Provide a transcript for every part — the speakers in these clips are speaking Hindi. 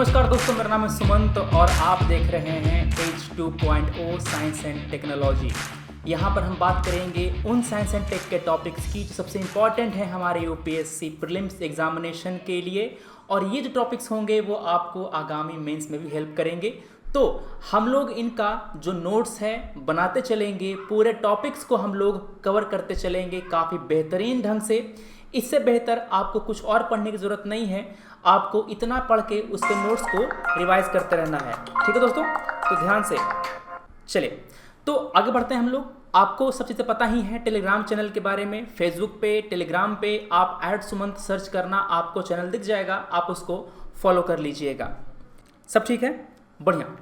नमस्कार दोस्तों, मेरा नाम है सुमंत और आप देख रहे हैं H2.0 साइंस एंड टेक्नोलॉजी। यहाँ पर हम बात करेंगे उन साइंस एंड टेक के टॉपिक्स की जो सबसे इम्पॉर्टेंट है हमारे यूपीएससी प्रीलिम्स एग्जामिनेशन के लिए, और ये जो टॉपिक्स होंगे वो आपको आगामी मेंस में भी हेल्प करेंगे। तो हम लोग इनका जो नोट्स है बनाते चलेंगे, पूरे टॉपिक्स को हम लोग कवर करते चलेंगे काफ़ी बेहतरीन ढंग से। इससे बेहतर आपको कुछ और पढ़ने की ज़रूरत नहीं है, आपको इतना पढ़ के उसके नोट्स को रिवाइज करते रहना है। ठीक है दोस्तों, तो ध्यान से चलिए तो आगे बढ़ते हैं हम लोग। आपको सब चीज़ें पता ही है टेलीग्राम चैनल के बारे में। फेसबुक पे, टेलीग्राम पे आप @सुमंत सर्च करना, आपको चैनल दिख जाएगा, आप उसको फॉलो कर लीजिएगा। सब ठीक है, बढ़िया।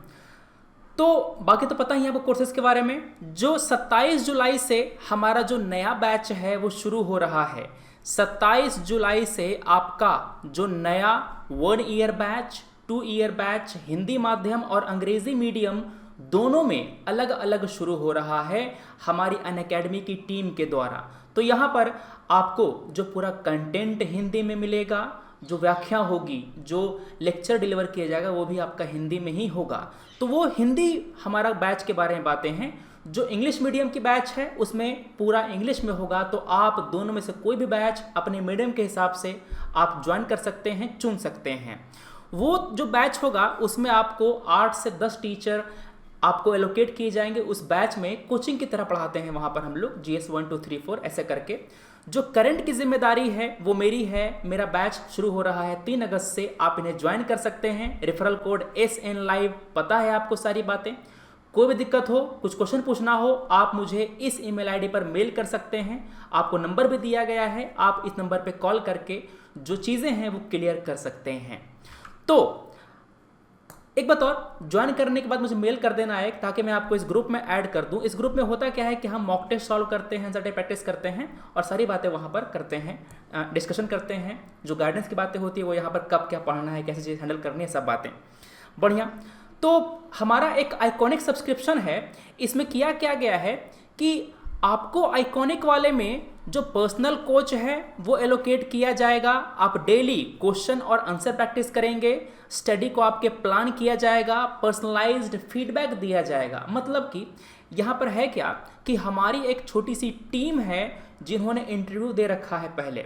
तो बाकी तो पता ही है आपको कोर्सेज के बारे में। जो 27 जुलाई से हमारा जो नया बैच है वो शुरू हो रहा है। 27 जुलाई से आपका जो नया 1 year batch, 2 year batch Hindi माध्यम और अंग्रेजी मीडियम दोनों में अलग अलग शुरू हो रहा है हमारी अनअकैडमी की टीम के द्वारा। तो यहाँ पर आपको जो पूरा कंटेंट हिंदी में मिलेगा, जो व्याख्या होगी, जो लेक्चर डिलीवर किया जाएगा वो भी आपका हिंदी में ही होगा। तो वो हिंदी हमारा बैच के बारे में बातें हैं। जो इंग्लिश मीडियम की बैच है उसमें पूरा इंग्लिश में होगा। तो आप दोनों में से कोई भी बैच अपने मीडियम के हिसाब से आप ज्वाइन कर सकते हैं, चुन सकते हैं। वो जो बैच होगा उसमें आपको 8 से 10 टीचर आपको एलोकेट किए जाएंगे। उस बैच में कोचिंग की तरह पढ़ाते हैं वहाँ पर हम लोग GS 1 2 3 4 ऐसे करके। जो करंट की जिम्मेदारी है वो मेरी है। मेरा बैच शुरू हो रहा है 3 अगस्त से, आप इन्हें ज्वाइन कर सकते हैं। रेफरल कोड SN Live, पता है आपको सारी बातें। कोई भी दिक्कत हो, कुछ क्वेश्चन पूछना हो, आप मुझे इस ईमेल आईडी पर मेल कर सकते हैं। आपको नंबर भी दिया गया है, आप इस नंबर पे कॉल करके जो चीज़ें हैं वो क्लियर कर सकते हैं। तो एक बात और, ज्वाइन करने के बाद मुझे मेल कर देना है ताकि मैं आपको इस ग्रुप में ऐड कर दूं। इस ग्रुप में होता क्या है कि हम मॉक टेस्ट सॉल्व करते हैं, सैटरडे प्रैक्टिस करते हैं और सारी बातें वहाँ पर करते हैं, डिस्कशन करते हैं। जो गाइडेंस की बातें होती है वो यहाँ पर कब क्या पढ़ना है, कैसे चीज़ हैंडल करनी है, सब बातें बढ़िया। तो हमारा एक आइकॉनिक सब्सक्रिप्शन है। इसमें किया क्या गया है कि आपको आइकॉनिक वाले में जो पर्सनल कोच है वो एलोकेट किया जाएगा। आप डेली क्वेश्चन और आंसर प्रैक्टिस करेंगे, स्टडी को आपके प्लान किया जाएगा, पर्सनलाइज्ड फीडबैक दिया जाएगा। मतलब कि यहाँ पर है क्या कि हमारी एक छोटी सी टीम है जिन्होंने इंटरव्यू दे रखा है पहले।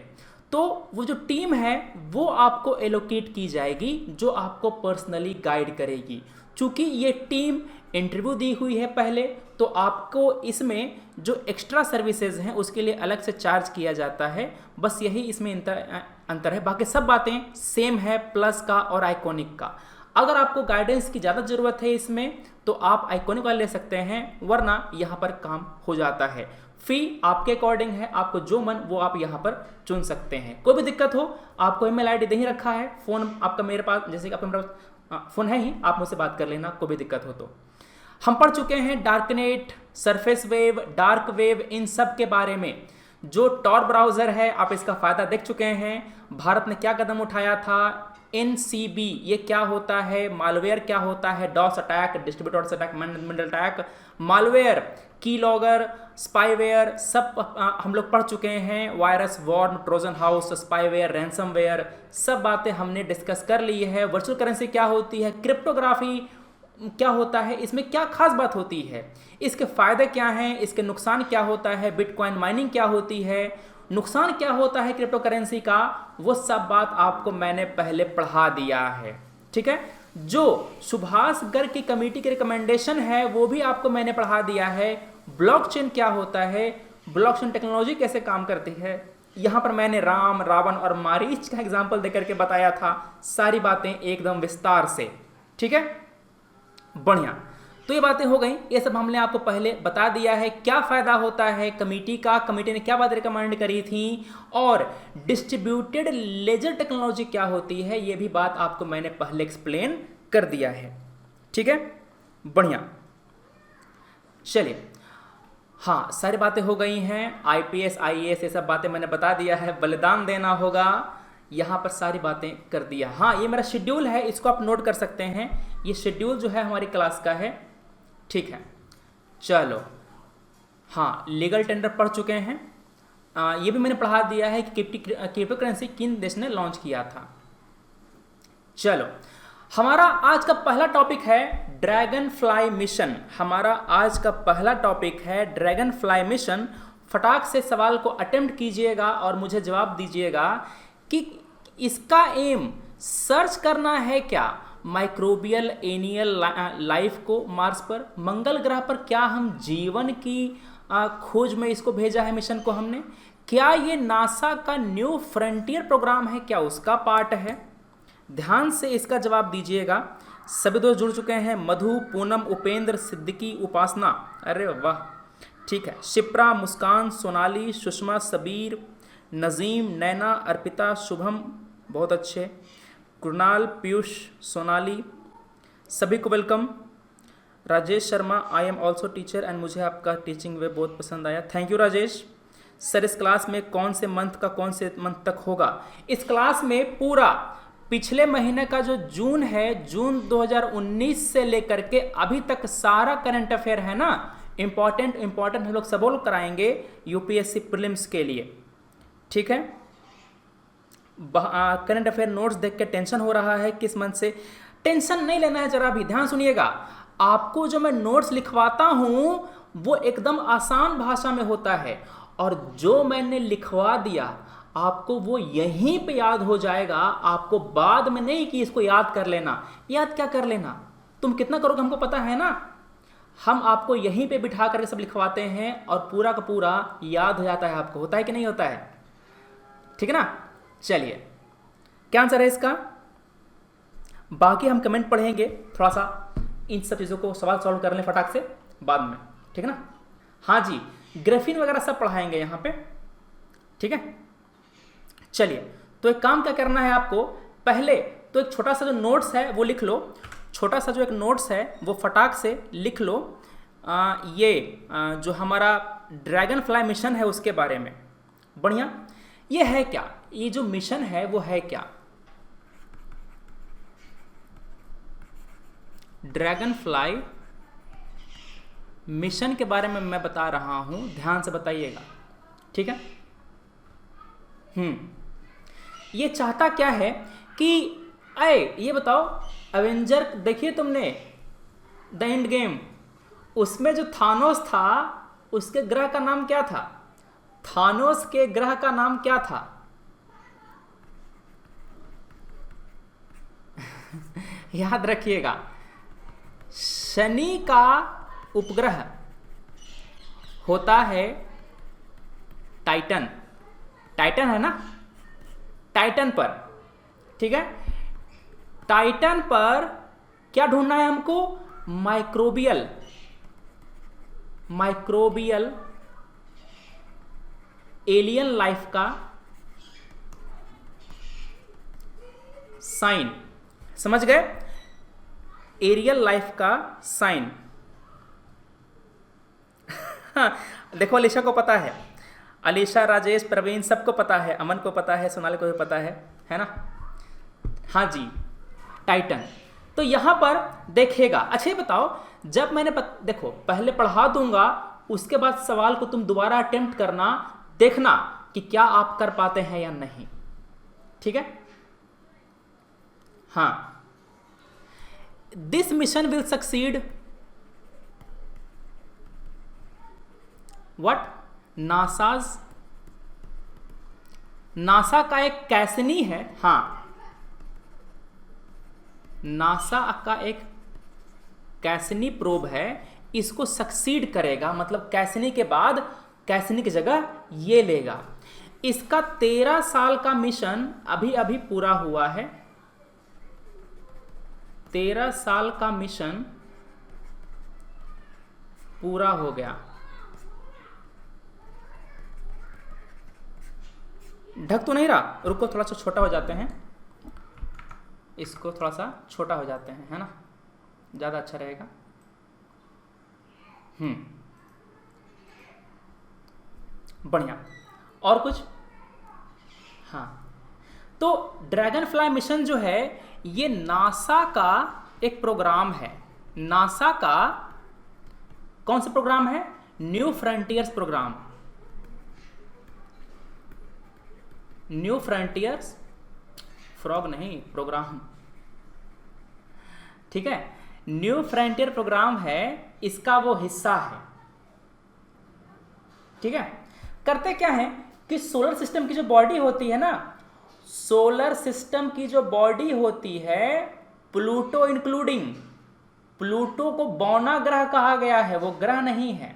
तो वो जो टीम है वो आपको एलोकेट की जाएगी, जो आपको पर्सनली गाइड करेगी। चूँकि ये टीम इंटरव्यू दी हुई है पहले, तो आपको इसमें जो एक्स्ट्रा सर्विसेज हैं उसके लिए अलग से चार्ज किया जाता है। बस यही इसमें अंतर है, बाकी सब बातें सेम है प्लस का और आइकॉनिक का। अगर आपको गाइडेंस की ज़्यादा ज़रूरत है इसमें तो आप आइकॉनिक वाले ले सकते हैं, वरना यहाँ पर काम हो जाता है। फी आपके अकॉर्डिंग है, आपको जो मन वो आप यहाँ पर चुन सकते हैं। कोई भी दिक्कत हो, आपको ईमेल आईडी दे ही रखा है, फ़ोन आपका मेरे पास, जैसे कि आपका मेरा फ़ोन है ही, आप मुझसे बात कर लेना कोई भी दिक्कत हो तो। हम पढ़ चुके हैं darknet, surface web, dark web, इन सब के बारे में। जो टॉर ब्राउज़र है आप इसका फ़ायदा देख चुके हैं। भारत ने क्या कदम उठाया था, NCB ये क्या होता है, मालवेयर क्या होता है, DoS attack, distributors attack, man attack, malware, keylogger, spyware, सब हम लोग पढ़ चुके हैं। Virus, worm, Trojan horse, spyware, ransomware, सब बातें हमने डिस्कस कर ली है। वर्चुअल करेंसी क्या होती है, क्रिप्टोग्राफी क्या होता है, इसमें क्या खास बात होती है, इसके फ़ायदे क्या हैं, इसके नुकसान क्या होता है, बिटकॉइन माइनिंग क्या होती है, नुकसान क्या होता है क्रिप्टो करेंसी का, वो सब बात आपको मैंने पहले पढ़ा दिया है। ठीक है, जो सुभाष गर्ग की कमेटी के रिकमेंडेशन है वो भी आपको मैंने पढ़ा दिया है। ब्लॉकचेन क्या होता है, ब्लॉकचेन टेक्नोलॉजी कैसे काम करती है, यहाँ पर मैंने राम, रावण और मारीच का एग्जाम्पल देकर के बताया था। सारी बातें एकदम विस्तार से। ठीक है, बढ़िया। तो ये बातें हो गई, ये सब हमने आपको पहले बता दिया है। क्या फ़ायदा होता है कमेटी का, कमेटी ने क्या बात रिकमेंड करी थी, और डिस्ट्रीब्यूटेड लेजर टेक्नोलॉजी क्या होती है, ये भी बात आपको मैंने पहले एक्सप्लेन कर दिया है। ठीक है, बढ़िया। चलिए, हाँ सारी बातें हो गई हैं। IPS IAS ये सब बातें मैंने बता दिया है। बलिदान देना होगा, यहाँ पर सारी बातें कर दिया। हाँ, ये मेरा शेड्यूल है, इसको आप नोट कर सकते हैं। ये शेड्यूल जो है हमारी क्लास का है। ठीक है, चलो। हाँ, लीगल टेंडर पढ़ चुके हैं। ये भी मैंने पढ़ा दिया है कि क्रिप्टो करेंसी किन देश ने लॉन्च किया था। चलो, हमारा आज का पहला टॉपिक है ड्रैगन फ्लाई मिशन। हमारा आज का पहला टॉपिक है ड्रैगन फ्लाई मिशन। फटाक से सवाल को अटेम्प्ट कीजिएगा और मुझे जवाब दीजिएगा कि इसका एम सर्च करना है क्या माइक्रोबियल एनियल लाइफ को मार्स पर, मंगल ग्रह पर क्या हम जीवन की खोज में इसको भेजा है मिशन को हमने, क्या ये नासा का न्यू फ्रंटियर प्रोग्राम है, क्या उसका पार्ट है। ध्यान से इसका जवाब दीजिएगा। सभी दोस्त जुड़ चुके हैं, मधु, पूनम, उपेंद्र, सिद्दीकी, उपासना, अरे वाह, ठीक है, शिप्रा, मुस्कान, सोनाली, सुषमा, सबीर, नजीम, नैना, अर्पिता, शुभम, बहुत अच्छे, कुणाल, पीयूष, सोनाली, सभी को welcome. Rajesh Sharma, I am also teacher and मुझे आपका टीचिंग वे बहुत पसंद आया, थैंक यू राजेश। सर इस क्लास में कौन से मंथ का कौन से मंथ तक होगा? इस क्लास में पूरा पिछले महीने का जो जून है, जून 2019 से लेकर के अभी तक सारा करंट अफेयर है ना, इंपॉर्टेंट हम लोग सब कराएंगे यूपीएससी प्रीलिम्स के लिए, ठीक है। करंट अफेयर नोट्स देख के टेंशन हो रहा है किस मंथ से, टेंशन नहीं लेना है, जरा भी ध्यान सुनिएगा। आपको जो मैं नोट्स लिखवाता हूं वो एकदम आसान भाषा में होता है और जो मैंने लिखवा दिया आपको वो यहीं पे याद हो जाएगा, आपको बाद में नहीं कि इसको याद कर लेना। याद क्या कर लेना, तुम कितना करोगे हमको पता है ना। हम आपको यहीं पे बिठा करके सब लिखवाते हैं और पूरा का पूरा याद हो जाता है आपको, होता है कि नहीं होता है, ठीक है ना। चलिए, क्या आंसर है इसका? बाकी हम कमेंट पढ़ेंगे, थोड़ा सा इन सब चीज़ों को सवाल सॉल्व कर लें फटाक से बाद में, ठीक है ना। हाँ जी, ग्राफिन वगैरह सब पढ़ाएंगे यहाँ पे, ठीक है। चलिए, तो एक काम क्या करना है आपको, पहले तो एक छोटा सा जो नोट्स है वो लिख लो, छोटा सा जो एक नोट्स है वो फटाक से लिख लो। जो हमारा ड्रैगन फ्लाई मिशन है उसके बारे में, बढ़िया। ये है क्या, ये जो मिशन है वो है क्या? ड्रैगन फ्लाई मिशन के बारे में मैं बता रहा हूं, ध्यान से बताइएगा, ठीक है। ये चाहता क्या है कि ये बताओ, एवेंजर देखिए तुमने द एंड गेम, उसमें जो थानोस था उसके ग्रह का नाम क्या था? थानोस के ग्रह का नाम क्या था? याद रखिएगा, शनि का उपग्रह होता है टाइटन, टाइटन है ना, टाइटन पर, ठीक है। टाइटन पर क्या ढूंढना है हमको? माइक्रोबियल एलियन लाइफ का साइन, समझ गए? एरियल लाइफ का साइन। देखो, अलीशा को पता है, अलीशा, राजेश, प्रवीण, सबको पता है, अमन को पता है, सोनाली को भी पता है ना। हाँ जी, टाइटन। तो यहां पर देखिएगा, अच्छा ये बताओ, जब मैंने देखो पहले पढ़ा दूंगा, उसके बाद सवाल को तुम दोबारा अटेम्प्ट करना, देखना कि क्या आप कर पाते हैं या नहीं, ठीक है। हाँ, this mission will succeed what? NASA का एक कैसनी है, हाँ, नासा का एक कैसनी प्रोब है, इसको सक्सीड करेगा, मतलब कैसनी के बाद, कैसनी की जगह ये लेगा। इसका 13 साल का मिशन अभी अभी पूरा हुआ है, 13 साल का मिशन पूरा हो गया। ढक तो नहीं रहा, रुको थोड़ा सा छोटा हो जाते हैं, इसको थोड़ा सा छोटा हो जाते हैं, है ना, ज़्यादा अच्छा रहेगा। बढ़िया, और कुछ? हाँ, तो ड्रैगन फ्लाई मिशन जो है ये नासा का एक प्रोग्राम है। नासा का कौन सा प्रोग्राम है? New frontiers program. New frontiers, frog नहीं, प्रोग्राम, ठीक है, न्यू फ्रंटियर प्रोग्राम है, इसका वो हिस्सा है। ठीक है, करते क्या है कि सोलर सिस्टम की जो बॉडी होती है ना, सोलर सिस्टम की जो बॉडी होती है, प्लूटो इंक्लूडिंग, प्लूटो को बौना ग्रह कहा गया है, वो ग्रह नहीं है।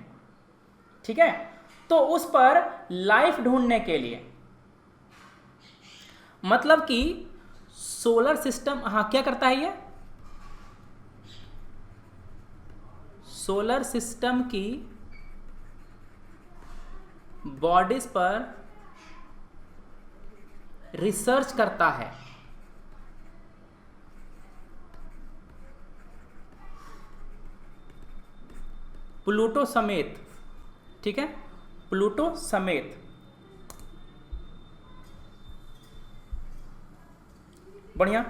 ठीक है, तो उस पर लाइफ ढूंढने के लिए, मतलब कि सोलर सिस्टम, हाँ क्या करता है ये, सोलर सिस्टम की बॉडीज पर रिसर्च करता है। प्लूटो समेत, ठीक है, प्लूटो समेत। बढ़िया,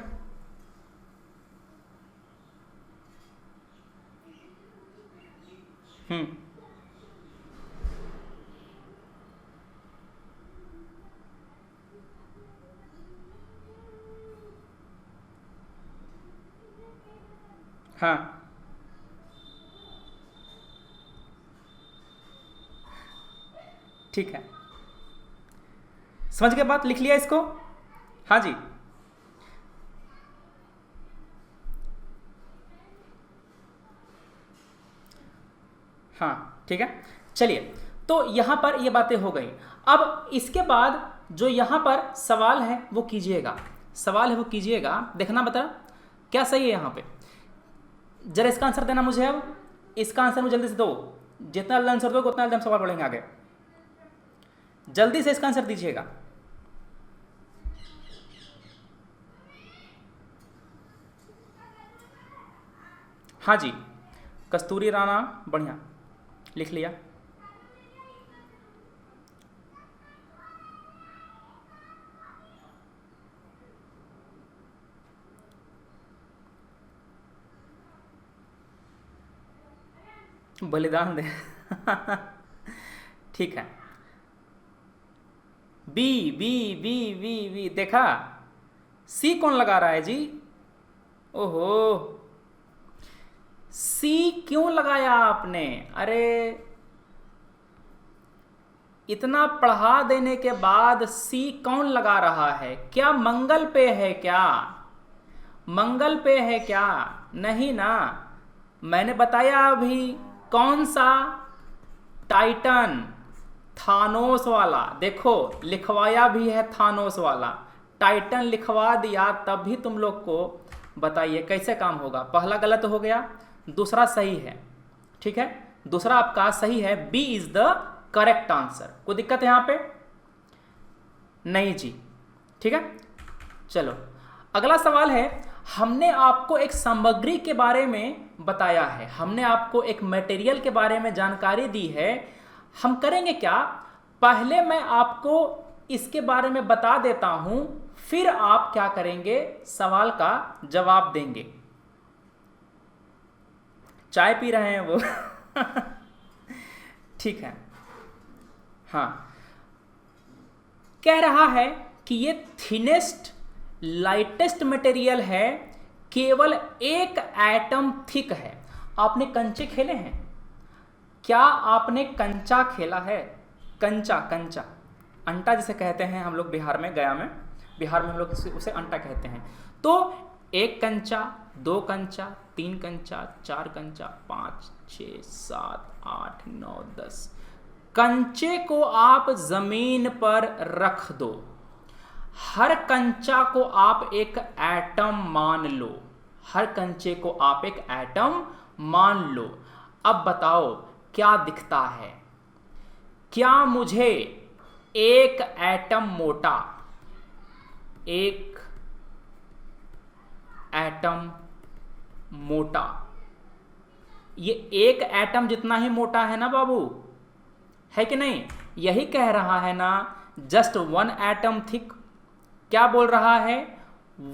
हाँ ठीक है, समझ के बात, लिख लिया इसको, हाँ जी। हाँ ठीक है, चलिए, तो यहां पर ये बातें हो गई। अब इसके बाद जो यहां पर सवाल है वो कीजिएगा, सवाल है वो कीजिएगा, देखना बता क्या सही है यहां पे, जरा इसका आंसर देना मुझे। अब इसका आंसर मुझे जल्दी से दो, जितना जल्दी आंसर दोगे उतना जल्दी हम सवाल पढ़ेंगे आगे। जल्दी से इसका आंसर दीजिएगा। हाँ जी, कस्तूरी राणा, बढ़िया, लिख लिया। बलिदान दे ठीक है, B B B B B, देखा, सी कौन लगा रहा है जी? ओहो, सी क्यों लगाया आपने? अरे इतना पढ़ा देने के बाद सी कौन लगा रहा है? क्या मंगल पे है क्या? मंगल पे है क्या? नहीं ना, मैंने बताया अभी, कौन सा? टाइटन, थानोस वाला, देखो लिखवाया भी है थानोस वाला, टाइटन लिखवा दिया, तब भी तुम लोग को बताइए कैसे काम होगा। पहला गलत हो गया, दूसरा सही है, ठीक है, दूसरा आपका सही है, B is the correct answer. कोई दिक्कत है यहां पे? नहीं जी, ठीक है। चलो अगला सवाल है, हमने आपको एक सामग्री के बारे में बताया है, हमने आपको एक मटेरियल के बारे में जानकारी दी है। हम करेंगे क्या, पहले मैं आपको इसके बारे में बता देता हूं, फिर आप क्या करेंगे, सवाल का जवाब देंगे। चाय पी रहे हैं वो ठीक है, हाँ, कह रहा है कि ये थिनेस्ट लाइटेस्ट मटेरियल है, केवल एक एटम थिक है। आपने कंचे खेले हैं क्या? आपने कंचा खेला है? कंचा, कंचा, अंटा जिसे कहते हैं हम लोग बिहार में, गया में, बिहार में हम लोग उसे अंटा कहते हैं। तो एक कंचा, दो कंचा, तीन कंचा, चार कंचा, 5, 6, 7, 8, 9, 10 कंचे को आप जमीन पर रख दो, हर कंचा को आप एक एटम मान लो, हर कंचे को आप एक एटम मान लो। अब बताओ क्या दिखता है? क्या मुझे एक एटम मोटा, एक एटम मोटा, ये एक एटम जितना ही मोटा है ना बाबू, है कि नहीं? यही कह रहा है ना, जस्ट 1 एटम थिक। क्या बोल रहा है?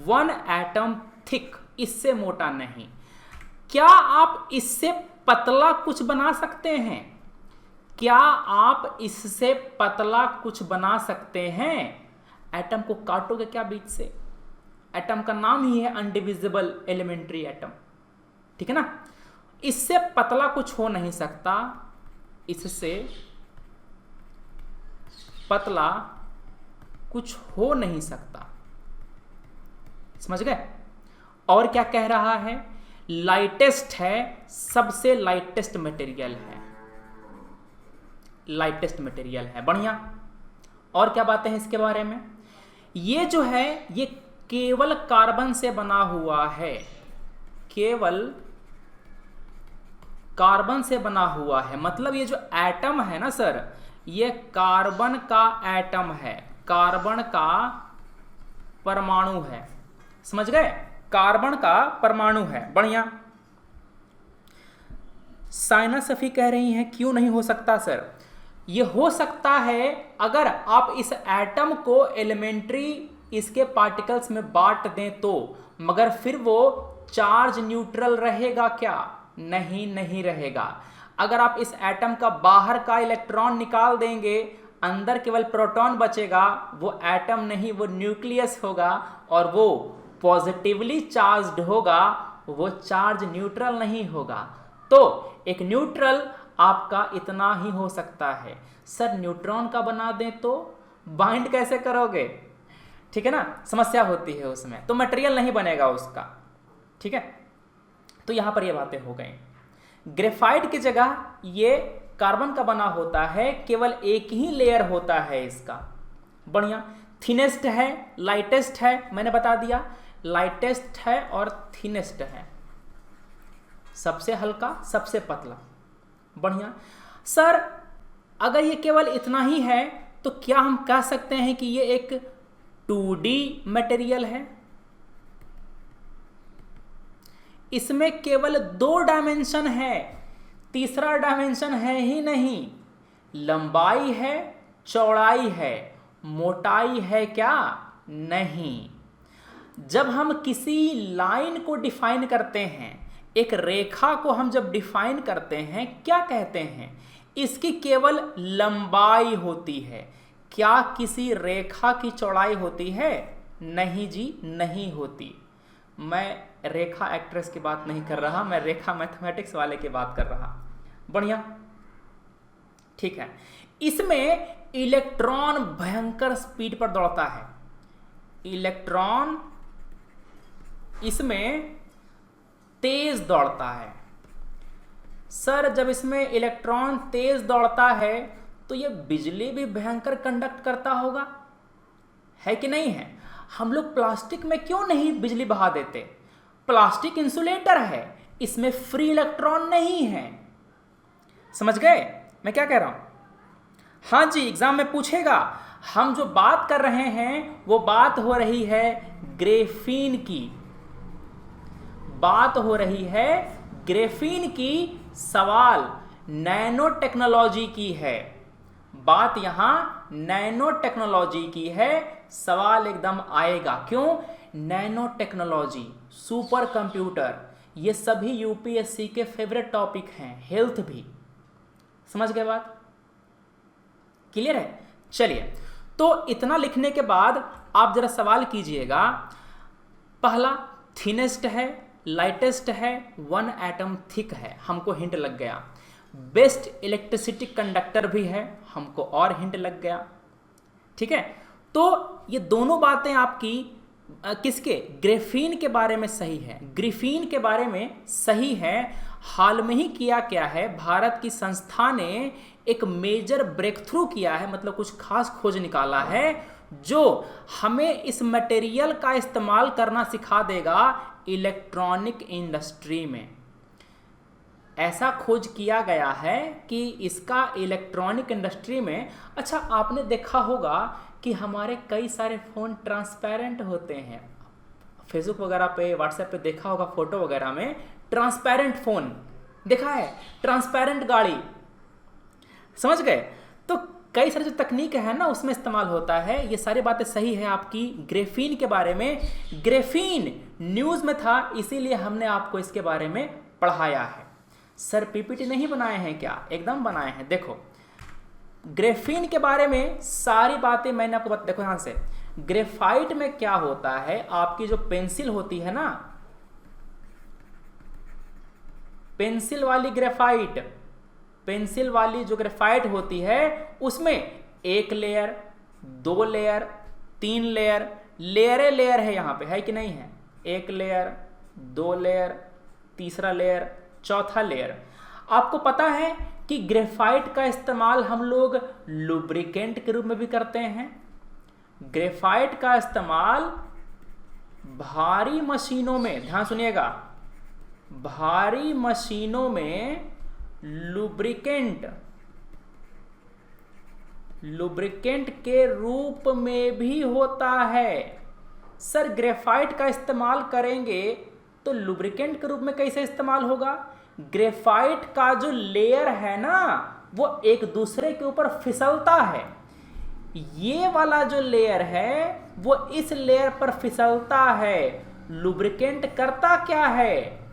1 एटम थिक, इससे मोटा नहीं। क्या आप इससे पतला कुछ बना सकते हैं? क्या आप इससे पतला कुछ बना सकते हैं? एटम को काटोगे क्या बीच से? एटम का नाम ही है अनडिविजिबल एलिमेंट्री एटम, ठीक है ना। इससे पतला कुछ हो नहीं सकता, इससे पतला कुछ हो नहीं सकता, समझ गए। और क्या कह रहा है, लाइटेस्ट है, सबसे लाइटेस्ट मटेरियल है, लाइटेस्ट मटेरियल है, बढ़िया। और क्या बातें हैं इसके बारे में, ये जो है ये केवल कार्बन से बना हुआ है, केवल कार्बन से बना हुआ है, मतलब ये जो एटम है ना सर, ये कार्बन का एटम है, कार्बन का परमाणु है, समझ गए, कार्बन का परमाणु है, बढ़िया। साइना सफी कह रही हैं क्यों नहीं हो सकता सर, ये हो सकता है अगर आप इस एटम को एलिमेंट्री इसके पार्टिकल्स में बांट दें तो, मगर फिर वो चार्ज न्यूट्रल रहेगा क्या, नहीं रहेगा। अगर आप इस एटम का बाहर का इलेक्ट्रॉन निकाल देंगे, अंदर केवल प्रोटॉन बचेगा, वो एटम नहीं, वो न्यूक्लियस होगा और वो पॉजिटिवली चार्ज्ड होगा, वो चार्ज न्यूट्रल नहीं होगा। तो एक न्यूट्रल आपका इतना ही हो सकता है। सर न्यूट्रॉन का बना दें तो बाइंड कैसे करोगे, ठीक है ना, समस्या होती है उसमें, तो मटेरियल नहीं बनेगा उसका, ठीक है। तो यहां पर ये बातें हो गई। ग्रेफाइट की जगह ये कार्बन का बना होता है, केवल एक ही लेयर होता है इसका, बढ़िया। थिनेस्ट है, लाइटेस्ट है, मैंने बता दिया, लाइटेस्ट है और थिनेस्ट है, सबसे हल्का सबसे पतला, बढ़िया। सर अगर ये केवल इतना ही है तो क्या हम कह सकते हैं कि ये एक 2D मटेरियल है, इसमें केवल 2 डायमेंशन है, तीसरा डायमेंशन है ही नहीं, लंबाई है, चौड़ाई है, मोटाई है क्या, नहीं। जब हम किसी लाइन को डिफाइन करते हैं, एक रेखा को हम जब डिफाइन करते हैं, क्या कहते हैं, इसकी केवल लंबाई होती है, क्या किसी रेखा की चौड़ाई होती है, नहीं जी नहीं होती। मैं रेखा एक्ट्रेस की बात नहीं कर रहा, मैं रेखा मैथमेटिक्स वाले की बात कर रहा, बढ़िया, ठीक है। इसमें इलेक्ट्रॉन भयंकर स्पीड पर दौड़ता है, इलेक्ट्रॉन इसमें तेज दौड़ता है। सर जब इसमें इलेक्ट्रॉन तेज दौड़ता है तो ये बिजली भी भयंकर कंडक्ट करता होगा, है कि नहीं है। हम लोग प्लास्टिक में क्यों नहीं बिजली बहा देते, प्लास्टिक इंसुलेटर है, इसमें फ्री इलेक्ट्रॉन नहीं है, समझ गए मैं क्या कह रहा हूं। हाँ जी, एग्जाम में पूछेगा। हम जो बात कर रहे हैं वो बात हो रही है ग्रेफीन की, बात हो रही है ग्रेफीन की, सवाल नैनो टेक्नोलॉजी की है, बात यहां नैनो टेक्नोलॉजी की है, सवाल एकदम आएगा। क्यों, नैनो टेक्नोलॉजी, सुपर कंप्यूटर, ये सभी यूपीएससी के फेवरेट टॉपिक हैं, हेल्थ भी, समझ गए बात, क्लियर है। चलिए, तो इतना लिखने के बाद आप जरा सवाल कीजिएगा। पहला थिनेस्ट है, लाइटेस्ट है, 1 एटम थिक है, हमको हिंट लग गया। बेस्ट इलेक्ट्रिसिटी कंडक्टर भी है, हमको और हिंट लग गया, ठीक है। तो ये दोनों बातें आपकी किसके, ग्रेफीन के बारे में सही है, ग्रेफीन के बारे में सही है। हाल में ही किया क्या है, भारत की संस्था ने एक मेजर ब्रेक थ्रू किया है, मतलब कुछ खास खोज निकाला है जो हमें इस मटेरियल का इस्तेमाल करना सिखा देगा इलेक्ट्रॉनिक इंडस्ट्री में। ऐसा खोज किया गया है कि इसका इलेक्ट्रॉनिक इंडस्ट्री में, अच्छा आपने देखा होगा कि हमारे कई सारे फ़ोन ट्रांसपेरेंट होते हैं, फेसबुक वगैरह पे, व्हाट्सएप पे देखा होगा, फोटो वगैरह में ट्रांसपेरेंट फ़ोन देखा है, ट्रांसपेरेंट गाड़ी, समझ गए। तो कई सारी जो तकनीक है ना उसमें इस्तेमाल होता है, ये सारी बातें सही है आपकी ग्रेफीन के बारे में। ग्रेफीन न्यूज़ में था इसीलिए हमने आपको इसके बारे में पढ़ाया है। सर पीपीटी नहीं बनाए हैं क्या, एकदम बनाए हैं। देखो ग्रेफीन के बारे में सारी बातें मैंने आपको देखो यहाँ से, ग्रेफाइट में क्या होता है, आपकी जो पेंसिल होती है ना, पेंसिल वाली ग्रेफाइट, पेंसिल वाली जो ग्रेफाइट होती है उसमें 1 लेयर, 2 लेयर, 3 लेयर, लेयरे लेयर है यहाँ पे, है कि नहीं है? 1 लेयर, 2 लेयर, तीसरा लेयर, चौथा लेयर। आपको पता है कि ग्रेफाइट का इस्तेमाल हम लोग लुब्रिकेंट के रूप में भी करते हैं। ग्रेफाइट का इस्तेमाल भारी मशीनों में, ध्यान सुनिएगा, भारी मशीनों में लुब्रिकेंट के रूप में भी होता है। सर ग्रेफाइट का इस्तेमाल करेंगे तो लुब्रिकेंट के रूप में कैसे इस्तेमाल होगा? ग्रेफाइट का जो लेयर है ना वो एक दूसरे के ऊपर फिसलता है। ये वाला जो लेयर है वो इस लेयर पर फिसलता है। लुब्रिकेंट करता क्या है?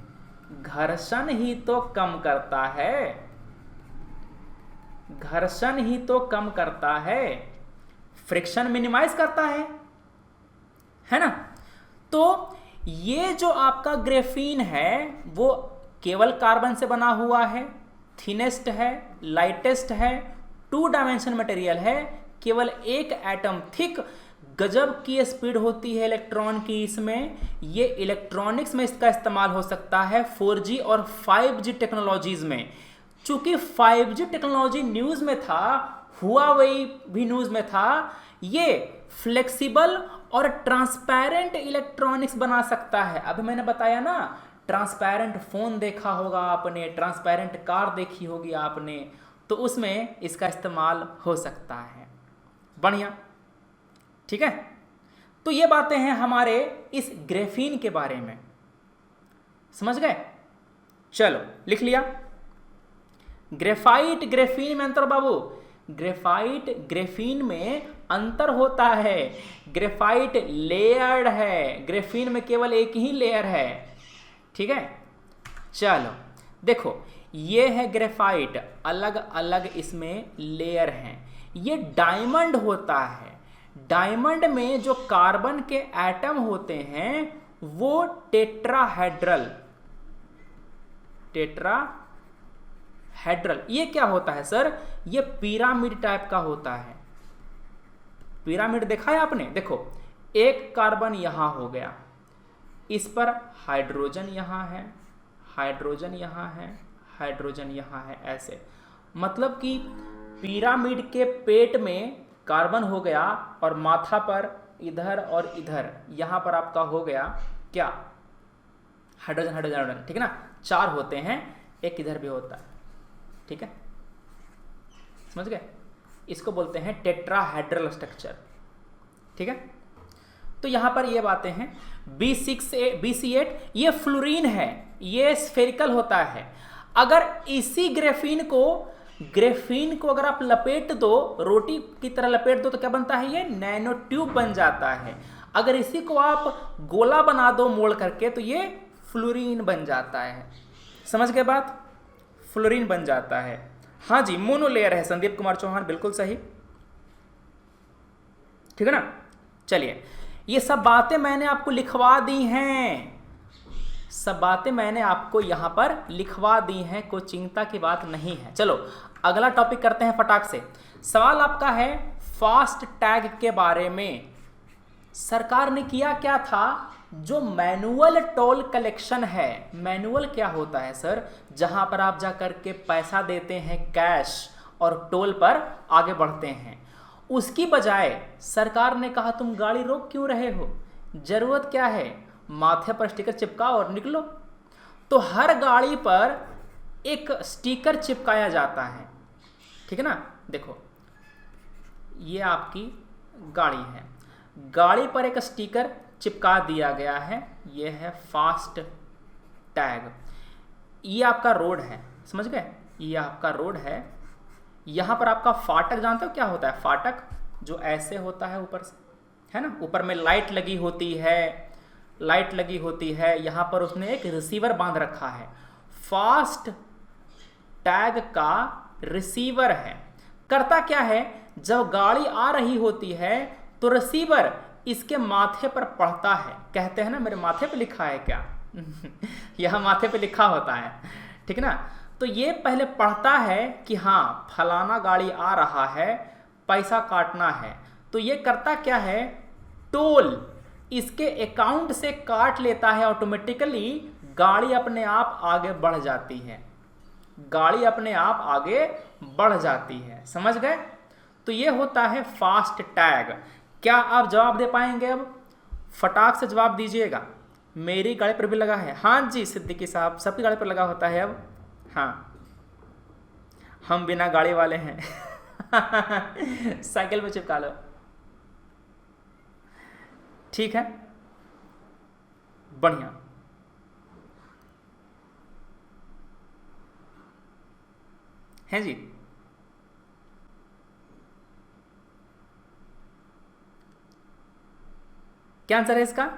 घर्षण ही तो कम करता है, घर्षण ही तो कम करता है, फ्रिक्शन मिनिमाइज करता है ना? तो ये जो आपका ग्रेफीन है वो केवल कार्बन से बना हुआ है, थिनेस्ट है, लाइटेस्ट है, 2 डायमेंशन मटेरियल है, केवल एक एटम थिक, गजब की स्पीड होती है इलेक्ट्रॉन की इसमें। ये इलेक्ट्रॉनिक्स में इसका इस्तेमाल हो सकता है 4G और 5G टेक्नोलॉजीज में। चूंकि 5G टेक्नोलॉजी न्यूज़ में था, हुआवेई भी न्यूज़ में था, ये फ्लेक्सिबल और ट्रांसपेरेंट इलेक्ट्रॉनिक्स बना सकता है। अभी मैंने बताया ना, ट्रांसपेरेंट फ़ोन देखा होगा आपने, ट्रांसपेरेंट कार देखी होगी आपने, तो उसमें इसका इस्तेमाल हो सकता है। बढ़िया, ठीक है। तो ये बातें हैं हमारे इस ग्रेफीन के बारे में, समझ गए? चलो लिख लिया। ग्रेफाइट ग्रेफीन में अंतर बाबू, ग्रेफाइट ग्रेफीन में अंतर होता है। ग्रेफाइट लेयर्ड है, ग्रेफीन में केवल एक ही लेयर है, ठीक है। चलो देखो, ये है ग्रेफाइट, अलग अलग इसमें लेयर हैं। ये डायमंड होता है। डायमंड में जो कार्बन के एटम होते हैं वो टेट्राहेड्रल, टेट्राहेड्रल। ये क्या होता है सर? ये पिरामिड टाइप का होता है। पिरामिड देखा है आपने? देखो, एक कार्बन यहां हो गया, इस पर हाइड्रोजन यहां है, हाइड्रोजन यहां है, हाइड्रोजन यहां है, ऐसे। मतलब कि पिरामिड के पेट में कार्बन हो गया और माथा पर इधर और इधर यहां पर आपका हो गया क्या? हाइड्रोजन हाइड्रोजन हाइड्रोजन, ठीक है ना? 4 होते हैं, एक इधर भी होता है, ठीक है, समझ गए? इसको बोलते हैं टेट्राहेड्रल स्ट्रक्चर, ठीक है। तो यहां पर ये बातें हैं। BC8 ये फ्लोरीन है, ये स्फेरिकल होता है। अगर इसी ग्रेफीन को अगर आप लपेट दो, रोटी की तरह लपेट दो, तो क्या बनता है? ये नैनो ट्यूब बन जाता है। अगर इसी को आप गोला बना दो मोड़ करके, तो ये फ्लोरीन बन जाता है। समझ गए बात? फ्लोरीन बन जाता है। हाँ जी, मोनोलेयर है। संदीप कुमार चौहान बिल्कुल सही, ठीक है ना? चलिए, ये सब बातें मैंने आपको लिखवा दी हैं, सब बातें मैंने आपको यहां पर लिखवा दी हैं, कोई चिंता की बात नहीं है। चलो अगला टॉपिक करते हैं फटाक से। सवाल आपका है फास्ट टैग के बारे में। सरकार ने किया क्या था? जो मैनुअल टोल कलेक्शन है, मैनुअल क्या होता है सर? जहां पर आप जा करके पैसा देते हैं कैश और टोल पर आगे बढ़ते हैं, उसकी बजाय सरकार ने कहा तुम गाड़ी रोक क्यों रहे हो, जरूरत क्या है, माथे पर स्टिकर चिपकाओ और निकलो। तो हर गाड़ी पर एक स्टिकर चिपकाया जाता है, ठीक है ना? देखो, ये आपकी गाड़ी है, गाड़ी पर एक स्टिकर चिपका दिया गया है, ये है फास्ट टैग। ये आपका रोड है, समझ गए? ये आपका रोड है। यहाँ पर आपका फाटक, जानते हो क्या होता है? फाटक जो ऐसे होता है ऊपर से, है ना? ऊपर में लाइट लगी होती है, लाइट लगी होती है। यहाँ पर उसने एक रिसीवर बांध रखा है, फास्ट टैग का रिसीवर है। करता क्या है? जब गाड़ी आ रही होती है तो रिसीवर इसके माथे पर पड़ता है। कहते हैं ना, मेरे माथे पे लिखा है क्या? यहाँ माथे पे लिखा होता है, ठीक है ना। तो ये पहले पढ़ता है कि हाँ फलाना गाड़ी आ रहा है, पैसा काटना है, तो ये करता क्या है, टोल इसके अकाउंट से काट लेता है ऑटोमेटिकली, गाड़ी अपने आप आगे बढ़ जाती है, गाड़ी अपने आप आगे बढ़ जाती है, समझ गए। तो ये होता है फास्ट टैग। क्या आप जवाब दे पाएंगे? अब फटाक से जवाब दीजिएगा। मेरी गाड़ी पर भी लगा है, हाँ जी सिद्दीकी साहब, सबकी गाड़ी पर लगा होता है अब। हाँ हम बिना गाड़ी वाले हैं साइकिल पे चिपका लो, ठीक है, बढ़िया। हैं जी, क्या आंसर है इसका?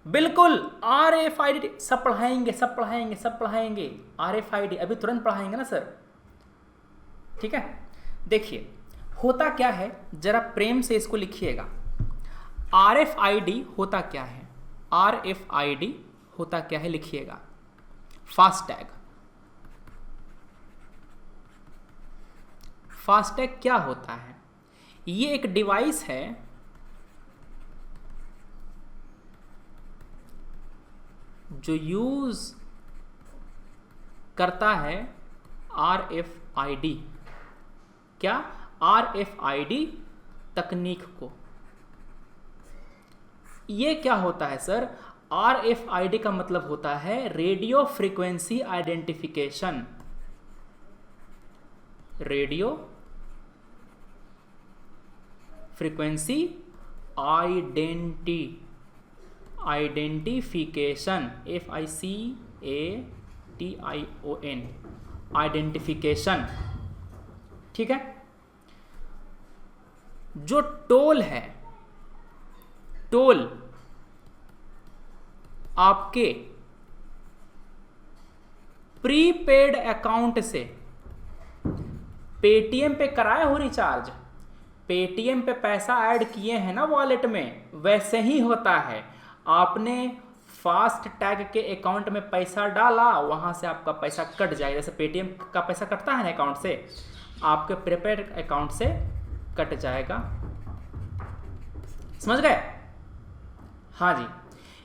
बिल्कुल RFID, सब पढ़ाएंगे सब पढ़ाएंगे सब पढ़ाएंगे। RFID अभी तुरंत पढ़ाएंगे ना सर, ठीक है। देखिए होता क्या है, जरा प्रेम से इसको लिखिएगा। RFID होता क्या है, RFID होता क्या है लिखिएगा, फास्टैग। फास्टैग क्या होता है? ये एक डिवाइस है जो यूज करता है RFID, क्या, RFID तकनीक को। ये क्या होता है सर? RFID का मतलब होता है radio frequency identification, radio frequency identification, FICATION, identification, ठीक है। जो टोल है, टोल आपके प्रीपेड अकाउंट से, पेटीएम पे कराए हो रिचार्ज, पेटीएम पे पैसा ऐड किए हैं ना वॉलेट में, वैसे ही होता है। आपने फास्ट टैग के अकाउंट में पैसा डाला, वहां से आपका पैसा कट जाएगा। जैसे पेटीएम का पैसा कटता है ना अकाउंट से, आपके प्रीपेड अकाउंट से कट जाएगा, समझ गए? हाँ जी,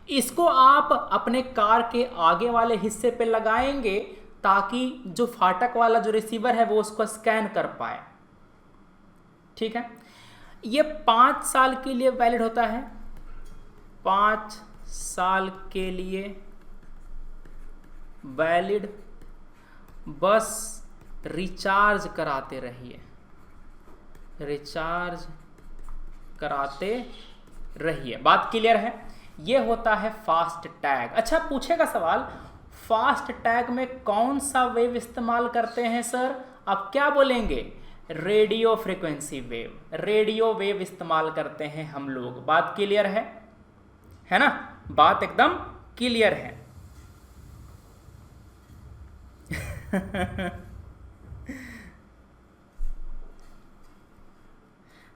इसको आप अपने कार के आगे वाले हिस्से पे लगाएंगे ताकि जो फाटक वाला जो रिसीवर है वो उसको स्कैन कर पाए, ठीक है। ये 5 साल के लिए वैलिड होता है, 5 साल के लिए वैलिड, बस रिचार्ज कराते रहिए, रिचार्ज कराते रहिए, बात क्लियर है। ये होता है फास्ट टैग। अच्छा पूछेगा सवाल, फास्ट टैग में कौन सा वेव इस्तेमाल करते हैं सर? आप क्या बोलेंगे? Radio frequency wave, radio wave इस्तेमाल करते हैं हम लोग। बात क्लियर है ना? बात एकदम क्लियर है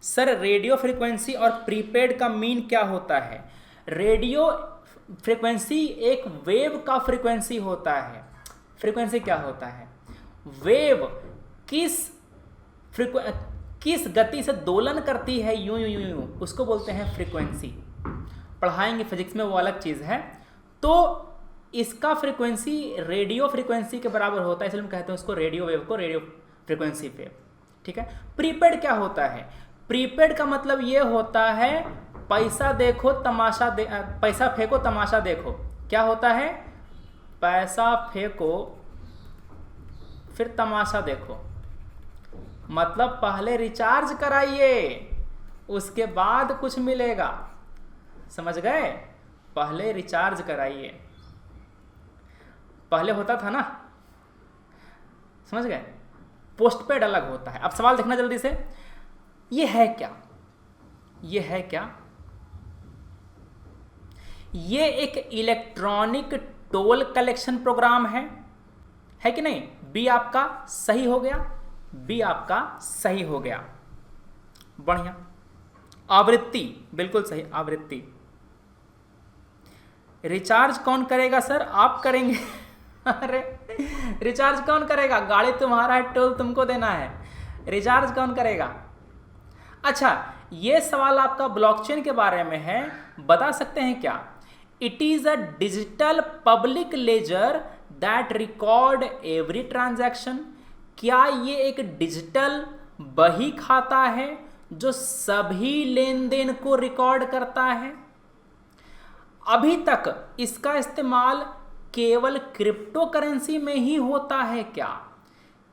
सर रेडियो फ्रीक्वेंसी और प्रीपेड का मीन क्या होता है? रेडियो फ्रीक्वेंसी एक वेव का फ्रीक्वेंसी होता है। फ्रीक्वेंसी क्या होता है? वेव किस गति से दोलन करती है, यूं यूं यूं यूं, उसको बोलते हैं फ्रीक्वेंसी। पढ़ाएंगे फिजिक्स में, वो अलग चीज़ है। तो इसका फ्रीक्वेंसी रेडियो फ्रीक्वेंसी के बराबर होता है, इसलिए हम कहते हैं उसको रेडियो वेव को रेडियो फ्रीक्वेंसी वेव, ठीक है। प्रीपेड क्या होता है? प्रीपेड का मतलब ये होता है पैसा देखो तमाशा पैसा फेंको तमाशा देखो। क्या होता है? पैसा फेंको फिर तमाशा देखो, मतलब पहले रिचार्ज कराइए उसके बाद कुछ मिलेगा, समझ गए? पहले रिचार्ज कराइए, पहले होता था ना, समझ गए? पोस्टपेड अलग होता है। अब सवाल देखना जल्दी से, ये है क्या? ये है क्या? ये एक इलेक्ट्रॉनिक टोल कलेक्शन प्रोग्राम है कि नहीं? बी आपका सही हो गया, बी आपका सही हो गया, बढ़िया। आवृत्ति बिल्कुल सही, आवृत्ति। रिचार्ज कौन करेगा सर? आप करेंगे। अरे रिचार्ज कौन करेगा? गाड़ी तुम्हारा है, टोल तुमको देना है, रिचार्ज कौन करेगा? अच्छा, ये सवाल आपका ब्लॉकचेन के बारे में है, बता सकते हैं क्या? It is a digital public ledger that record every transaction. क्या ये एक डिजिटल बही खाता है जो सभी लेन देन को रिकॉर्ड करता है? अभी तक इसका इस्तेमाल केवल क्रिप्टो करेंसी में ही होता है क्या?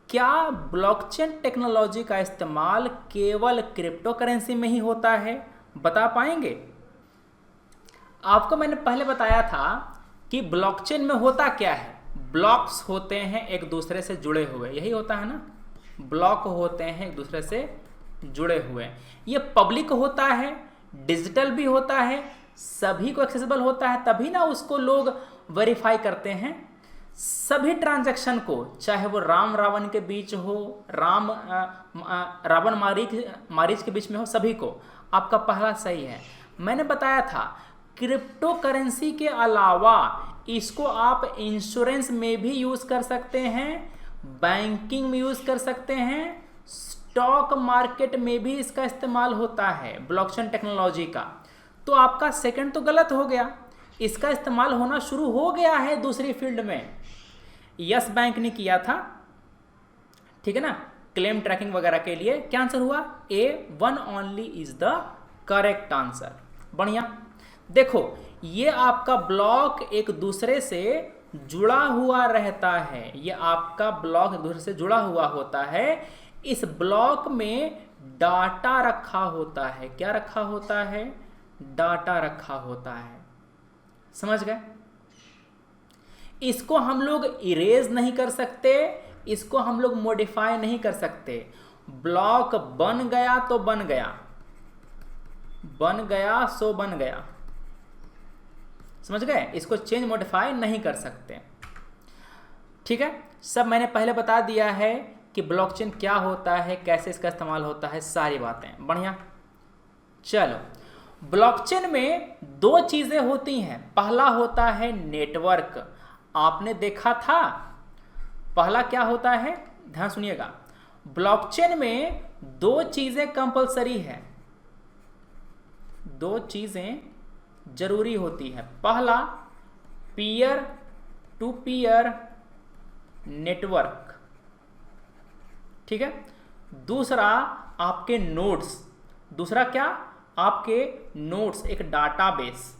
क्या ब्लॉकचेन टेक्नोलॉजी का इस्तेमाल केवल क्रिप्टो करेंसी में ही होता है? बता पाएंगे? आपको मैंने पहले बताया था कि ब्लॉकचेन में होता क्या है। ब्लॉक्स होते हैं एक दूसरे से जुड़े हुए, यही होता है ना, ब्लॉक होते हैं एक दूसरे से जुड़े हुए। ये पब्लिक होता है, डिजिटल भी होता है, सभी को एक्सेसिबल होता है, तभी ना उसको लोग वेरीफाई करते हैं। सभी ट्रांजैक्शन को, चाहे वो राम रावण के बीच हो, रावण मारीच के बीच में हो, सभी को। आपका पहला सही है। मैंने बताया था क्रिप्टो करेंसी के अलावा इसको आप इंश्योरेंस में भी यूज कर सकते हैं, बैंकिंग में यूज कर सकते हैं, स्टॉक मार्केट में भी इसका इस्तेमाल होता है ब्लॉकचेन टेक्नोलॉजी का। तो आपका सेकंड तो गलत हो गया, इसका इस्तेमाल होना शुरू हो गया है दूसरी फील्ड में। यस बैंक ने किया था, ठीक है ना, क्लेम ट्रैकिंग वगैरह के लिए। क्या आंसर हुआ? A, one only is the correct answer. बढ़िया। देखो, ये आपका ब्लॉक एक दूसरे से जुड़ा हुआ रहता है, ये आपका ब्लॉक एक दूसरे से जुड़ा हुआ होता है। इस ब्लॉक में डाटा रखा होता है। क्या रखा होता है? डाटा रखा होता है। समझ गए? इसको हम लोग इरेज नहीं कर सकते, इसको हम लोग मॉडिफाई नहीं कर सकते। ब्लॉक बन गया तो बन गया, बन गया सो बन गया। समझ गए? इसको चेंज मॉडिफाई नहीं कर सकते। ठीक है, सब मैंने पहले बता दिया है कि ब्लॉकचेन क्या होता है, कैसे इसका इस्तेमाल होता है, सारी बातें। बढ़िया। चलो, ब्लॉकचेन में दो चीजें होती हैं। पहला होता है नेटवर्क। आपने देखा था पहला क्या होता है? ध्यान सुनिएगा, ब्लॉकचेन में दो चीजें कंपलसरी है, दो चीजें जरूरी होती है। पहला पीयर टू पीयर नेटवर्क, ठीक है। दूसरा आपके नोड्स, दूसरा क्या? आपके नोड्स, एक database.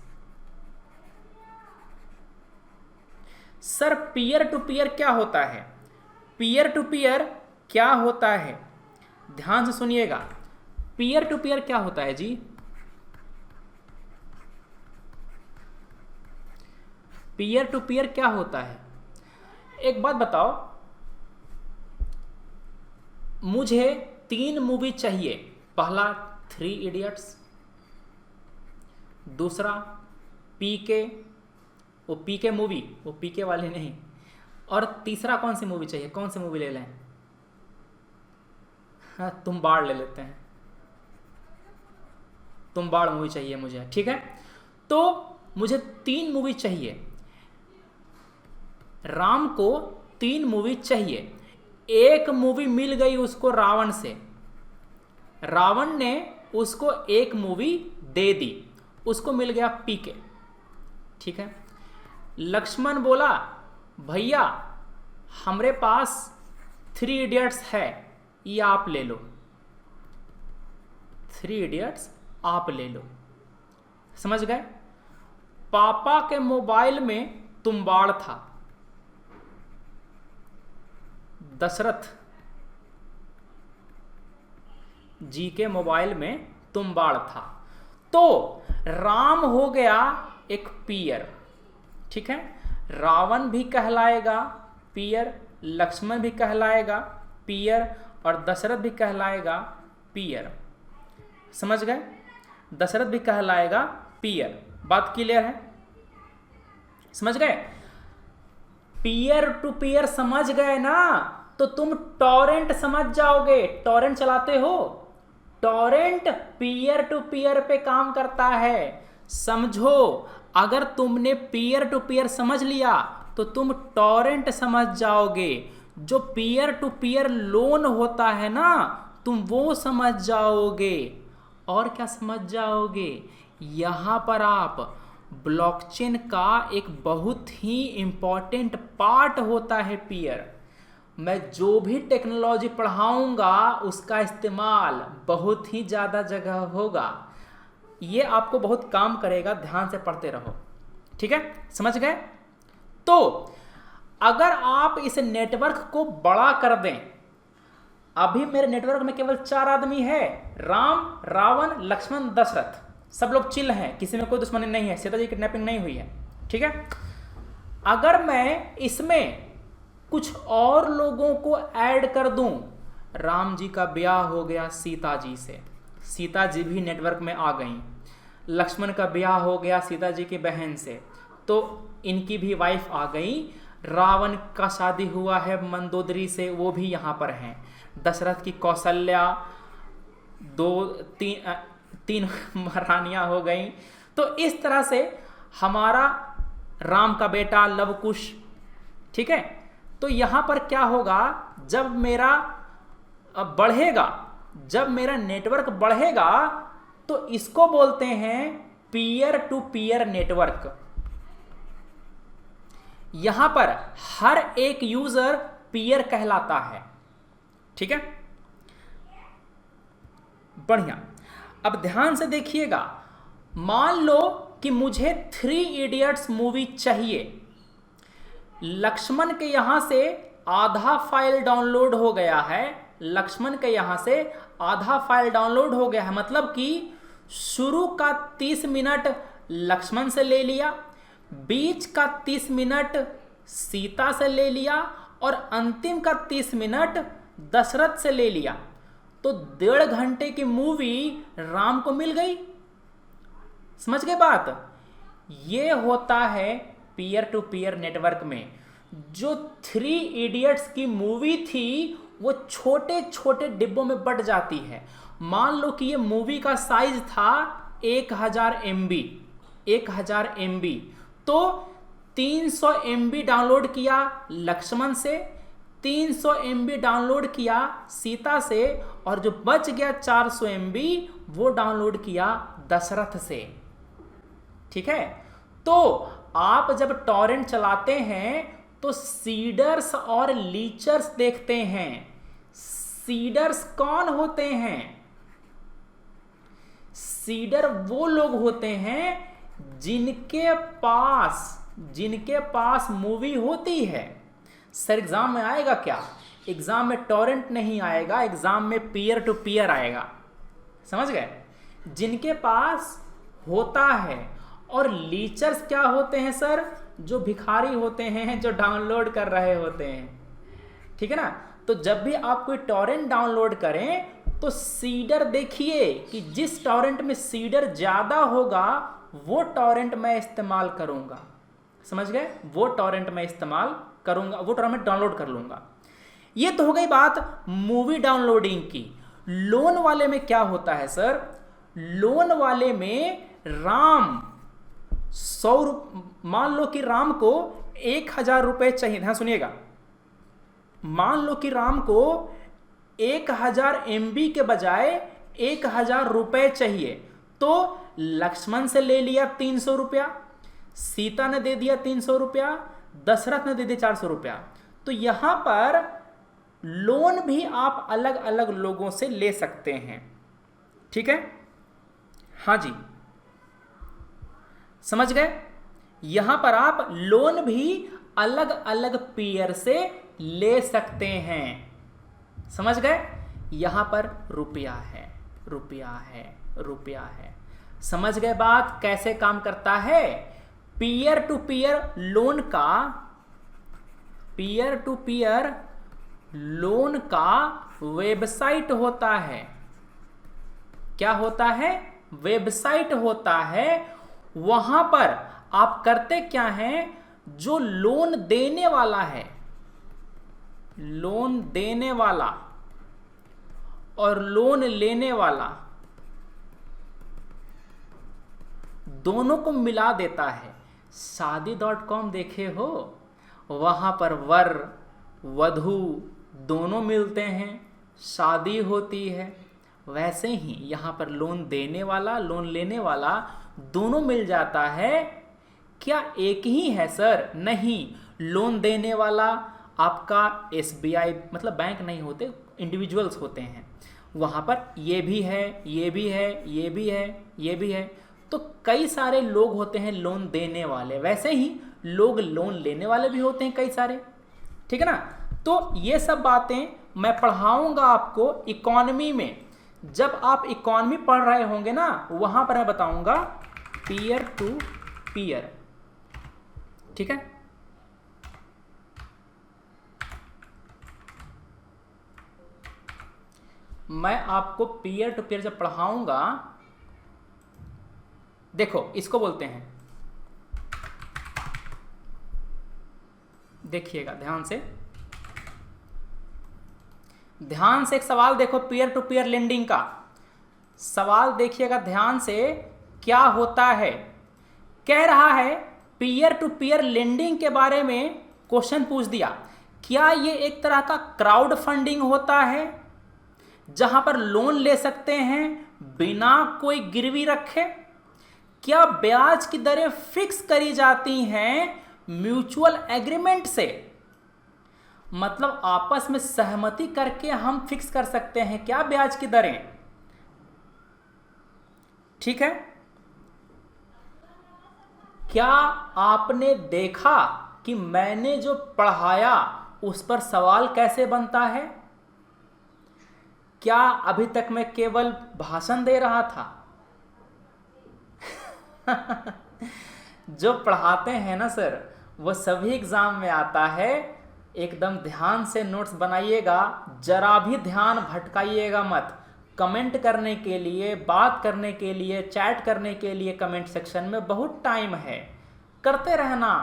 Sir peer to peer क्या होता है? पीयर टू पीयर क्या होता है? ध्यान से सुनिएगा, पीयर टू पीयर क्या होता है जी? पीयर टू पीयर क्या होता है? एक बात बताओ, मुझे 3 मूवी चाहिए। पहला 3 इडियट्स, दूसरा पीके, वो पीके मूवी, वो पीके वाले नहीं, और तीसरा कौन सी मूवी चाहिए? कौन सी मूवी ले लें? हाँ, तुम बाढ़ ले लेते हैं, तुम बाढ़ मूवी चाहिए मुझे, ठीक है। तो मुझे 3 मूवी चाहिए, राम को 3 मूवी चाहिए। एक मूवी मिल गई उसको रावण से, रावण ने उसको एक मूवी दे दी, उसको मिल गया पीके, ठीक है। लक्ष्मण बोला भैया हमरे पास 3 इडियट्स है, ये आप ले लो, 3 इडियट्स आप ले लो। समझ गए? पापा के मोबाइल में तुम्बाड़ था, दशरथ जी के मोबाइल में तुम्बाड़ था, तो राम हो गया एक पीयर, ठीक है। रावण भी कहलाएगा पीयर, लक्ष्मण भी कहलाएगा पीयर, और दशरथ भी कहलाएगा पीयर। समझ गए? दशरथ भी कहलाएगा पीयर। बात क्लियर है? समझ गए? पीयर टू पीयर समझ गए ना? तो तुम टॉरेंट समझ जाओगे। टॉरेंट चलाते हो? टॉरेंट पीयर टू पीयर पे काम करता है। समझो, अगर तुमने पीयर टू पीयर समझ लिया तो तुम टॉरेंट समझ जाओगे। जो पीयर टू पीयर लोन होता है ना, तुम वो समझ जाओगे। और क्या समझ जाओगे? यहां पर आप ब्लॉकचेन का एक बहुत ही इंपॉर्टेंट पार्ट होता है पीयर। मैं जो भी टेक्नोलॉजी पढ़ाऊंगा उसका इस्तेमाल बहुत ही ज़्यादा जगह होगा। ये आपको बहुत काम करेगा, ध्यान से पढ़ते रहो। ठीक है, समझ गए? तो अगर आप इस नेटवर्क को बड़ा कर दें, अभी मेरे नेटवर्क में केवल 4 आदमी है, राम, रावण, लक्ष्मण, दशरथ। सब लोग चिल हैं, किसी में कोई दुश्मनी नहीं है, सीता जी की किडनैपिंग नहीं हुई है। ठीक है, अगर मैं इसमें कुछ और लोगों को ऐड कर दूं, राम जी का ब्याह हो गया सीता जी से, सीता जी भी नेटवर्क में आ गई। लक्ष्मण का ब्याह हो गया सीता जी की बहन से, तो इनकी भी वाइफ आ गई। रावण का शादी हुआ है मंदोदरी से, वो भी यहाँ पर हैं। दशरथ की कौशल्या, तीन महारानियाँ हो गई। तो इस तरह से हमारा राम का बेटा लवकुश। ठीक है, तो यहाँ पर क्या होगा, जब मेरा बढ़ेगा, जब मेरा नेटवर्क बढ़ेगा तो इसको बोलते हैं पीयर टू पीयर नेटवर्क। यहां पर हर एक यूजर पीयर कहलाता है। ठीक है, बढ़िया। अब ध्यान से देखिएगा, मान लो कि मुझे 3 इडियट्स मूवी चाहिए। लक्ष्मण के यहां से आधा फाइल डाउनलोड हो गया है, लक्ष्मण के यहां से आधा फाइल डाउनलोड हो गया है, मतलब कि शुरू का 30 मिनट लक्ष्मण से ले लिया, बीच का 30 मिनट सीता से ले लिया और अंतिम का 30 मिनट दशरथ से ले लिया। तो 1.5 घंटे की मूवी राम को मिल गई। समझ गए बात? ये होता है पीयर टू पीयर नेटवर्क में। जो 3 इडियट्स की मूवी थी वो छोटे छोटे डिब्बों में बट जाती है। मान लो कि ये मूवी का साइज था 1000 MB, 1000 MB, तो 300 MB डाउनलोड किया लक्ष्मण से, 300 MB डाउनलोड किया सीता से, और जो बच गया 400 MB वो डाउनलोड किया दशरथ से। ठीक है, तो आप जब टॉरेंट चलाते हैं तो सीडर्स और लीचर्स देखते हैं। सीडर्स कौन होते हैं? सीडर वो लोग होते हैं जिनके पास मूवी होती है। सर एग्जाम में आएगा क्या? एग्जाम में टॉरेंट नहीं आएगा, एग्जाम में पीयर टू पीयर आएगा। समझ गए? जिनके पास होता है। और लीचर्स क्या होते हैं सर? जो भिखारी होते हैं, जो डाउनलोड कर रहे होते हैं। ठीक है ना? तो जब भी आप कोई टॉरेंट डाउनलोड करें तो सीडर देखिए कि जिस टॉरेंट में सीडर ज्यादा होगा वो टॉरेंट मैं इस्तेमाल करूंगा। समझ गए? वो टॉरेंट मैं इस्तेमाल करूंगा, वो टॉरेंट डाउनलोड कर लूंगा। ये तो हो गई बात मूवी डाउनलोडिंग की। लोन वाले में क्या होता है सर? लोन वाले में राम 100, मान लो कि राम को 1000 रुपए चाहिए। ध्यान सुनिएगा, मान लो कि राम को 1000 MB के बजाय 1000 रुपए चाहिए, तो लक्ष्मण से ले लिया 300 रुपया, सीता ने दे दिया 300 रुपया, दशरथ ने दे दिया 400 रुपया। तो यहां पर लोन भी आप अलग अलग लोगों से ले सकते हैं। ठीक है? हाँ जी, समझ गए? यहां पर आप लोन भी अलग अलग पीयर से ले सकते हैं। समझ गए? यहां पर रुपया है, रुपया है, रुपया है। समझ गए बात कैसे काम करता है? पीयर टू पीयर लोन का, पीयर टू पीयर लोन का वेबसाइट होता है। क्या होता है? वेबसाइट होता है। वहां पर आप करते क्या हैं? जो लोन देने वाला है, लोन देने वाला और लोन लेने वाला, दोनों को मिला देता है। शादी.com देखे हो, वहाँ पर वर वधू दोनों मिलते हैं, शादी होती है। वैसे ही यहाँ पर लोन देने वाला लोन लेने वाला दोनों मिल जाता है। क्या एक ही है सर? नहीं, लोन देने वाला आपका SBI मतलब बैंक नहीं होते, इंडिविजुअल्स होते हैं। वहाँ पर ये भी है, ये भी है, ये भी है, ये भी है। तो कई सारे लोग होते हैं लोन देने वाले, वैसे ही लोग लोन लेने वाले भी होते हैं कई सारे, ठीक है ना। तो ये सब बातें मैं पढ़ाऊंगा आपको इकोनॉमी में। जब आप इकोनॉमी पढ़ रहे होंगे ना, वहां पर मैं बताऊंगा पीयर टू पीयर, ठीक है। मैं आपको पीयर टू पीयर जब पढ़ाऊंगा, देखो इसको बोलते हैं, देखिएगा ध्यान से, ध्यान से एक सवाल देखो पीयर टू पीयर लेंडिंग का। सवाल देखिएगा ध्यान से, क्या होता है। कह रहा है पीयर टू पीयर लेंडिंग के बारे में क्वेश्चन पूछ दिया, क्या ये एक तरह का क्राउड फंडिंग होता है जहां पर लोन ले सकते हैं बिना कोई गिरवी रखे? क्या ब्याज की दरें फिक्स करी जाती हैं म्यूचुअल एग्रीमेंट से? मतलब आपस में सहमति करके हम फिक्स कर सकते हैं क्या ब्याज की दरें? ठीक है। क्या आपने देखा कि मैंने जो पढ़ाया उस पर सवाल कैसे बनता है? क्या अभी तक मैं केवल भाषण दे रहा था? जो पढ़ाते हैं ना सर, वो सभी एग्जाम में आता है। एकदम ध्यान से नोट्स बनाइएगा, जरा भी ध्यान भटकाइएगा मत। कमेंट करने के लिए, बात करने के लिए, चैट करने के लिए कमेंट सेक्शन में बहुत टाइम है, करते रहना,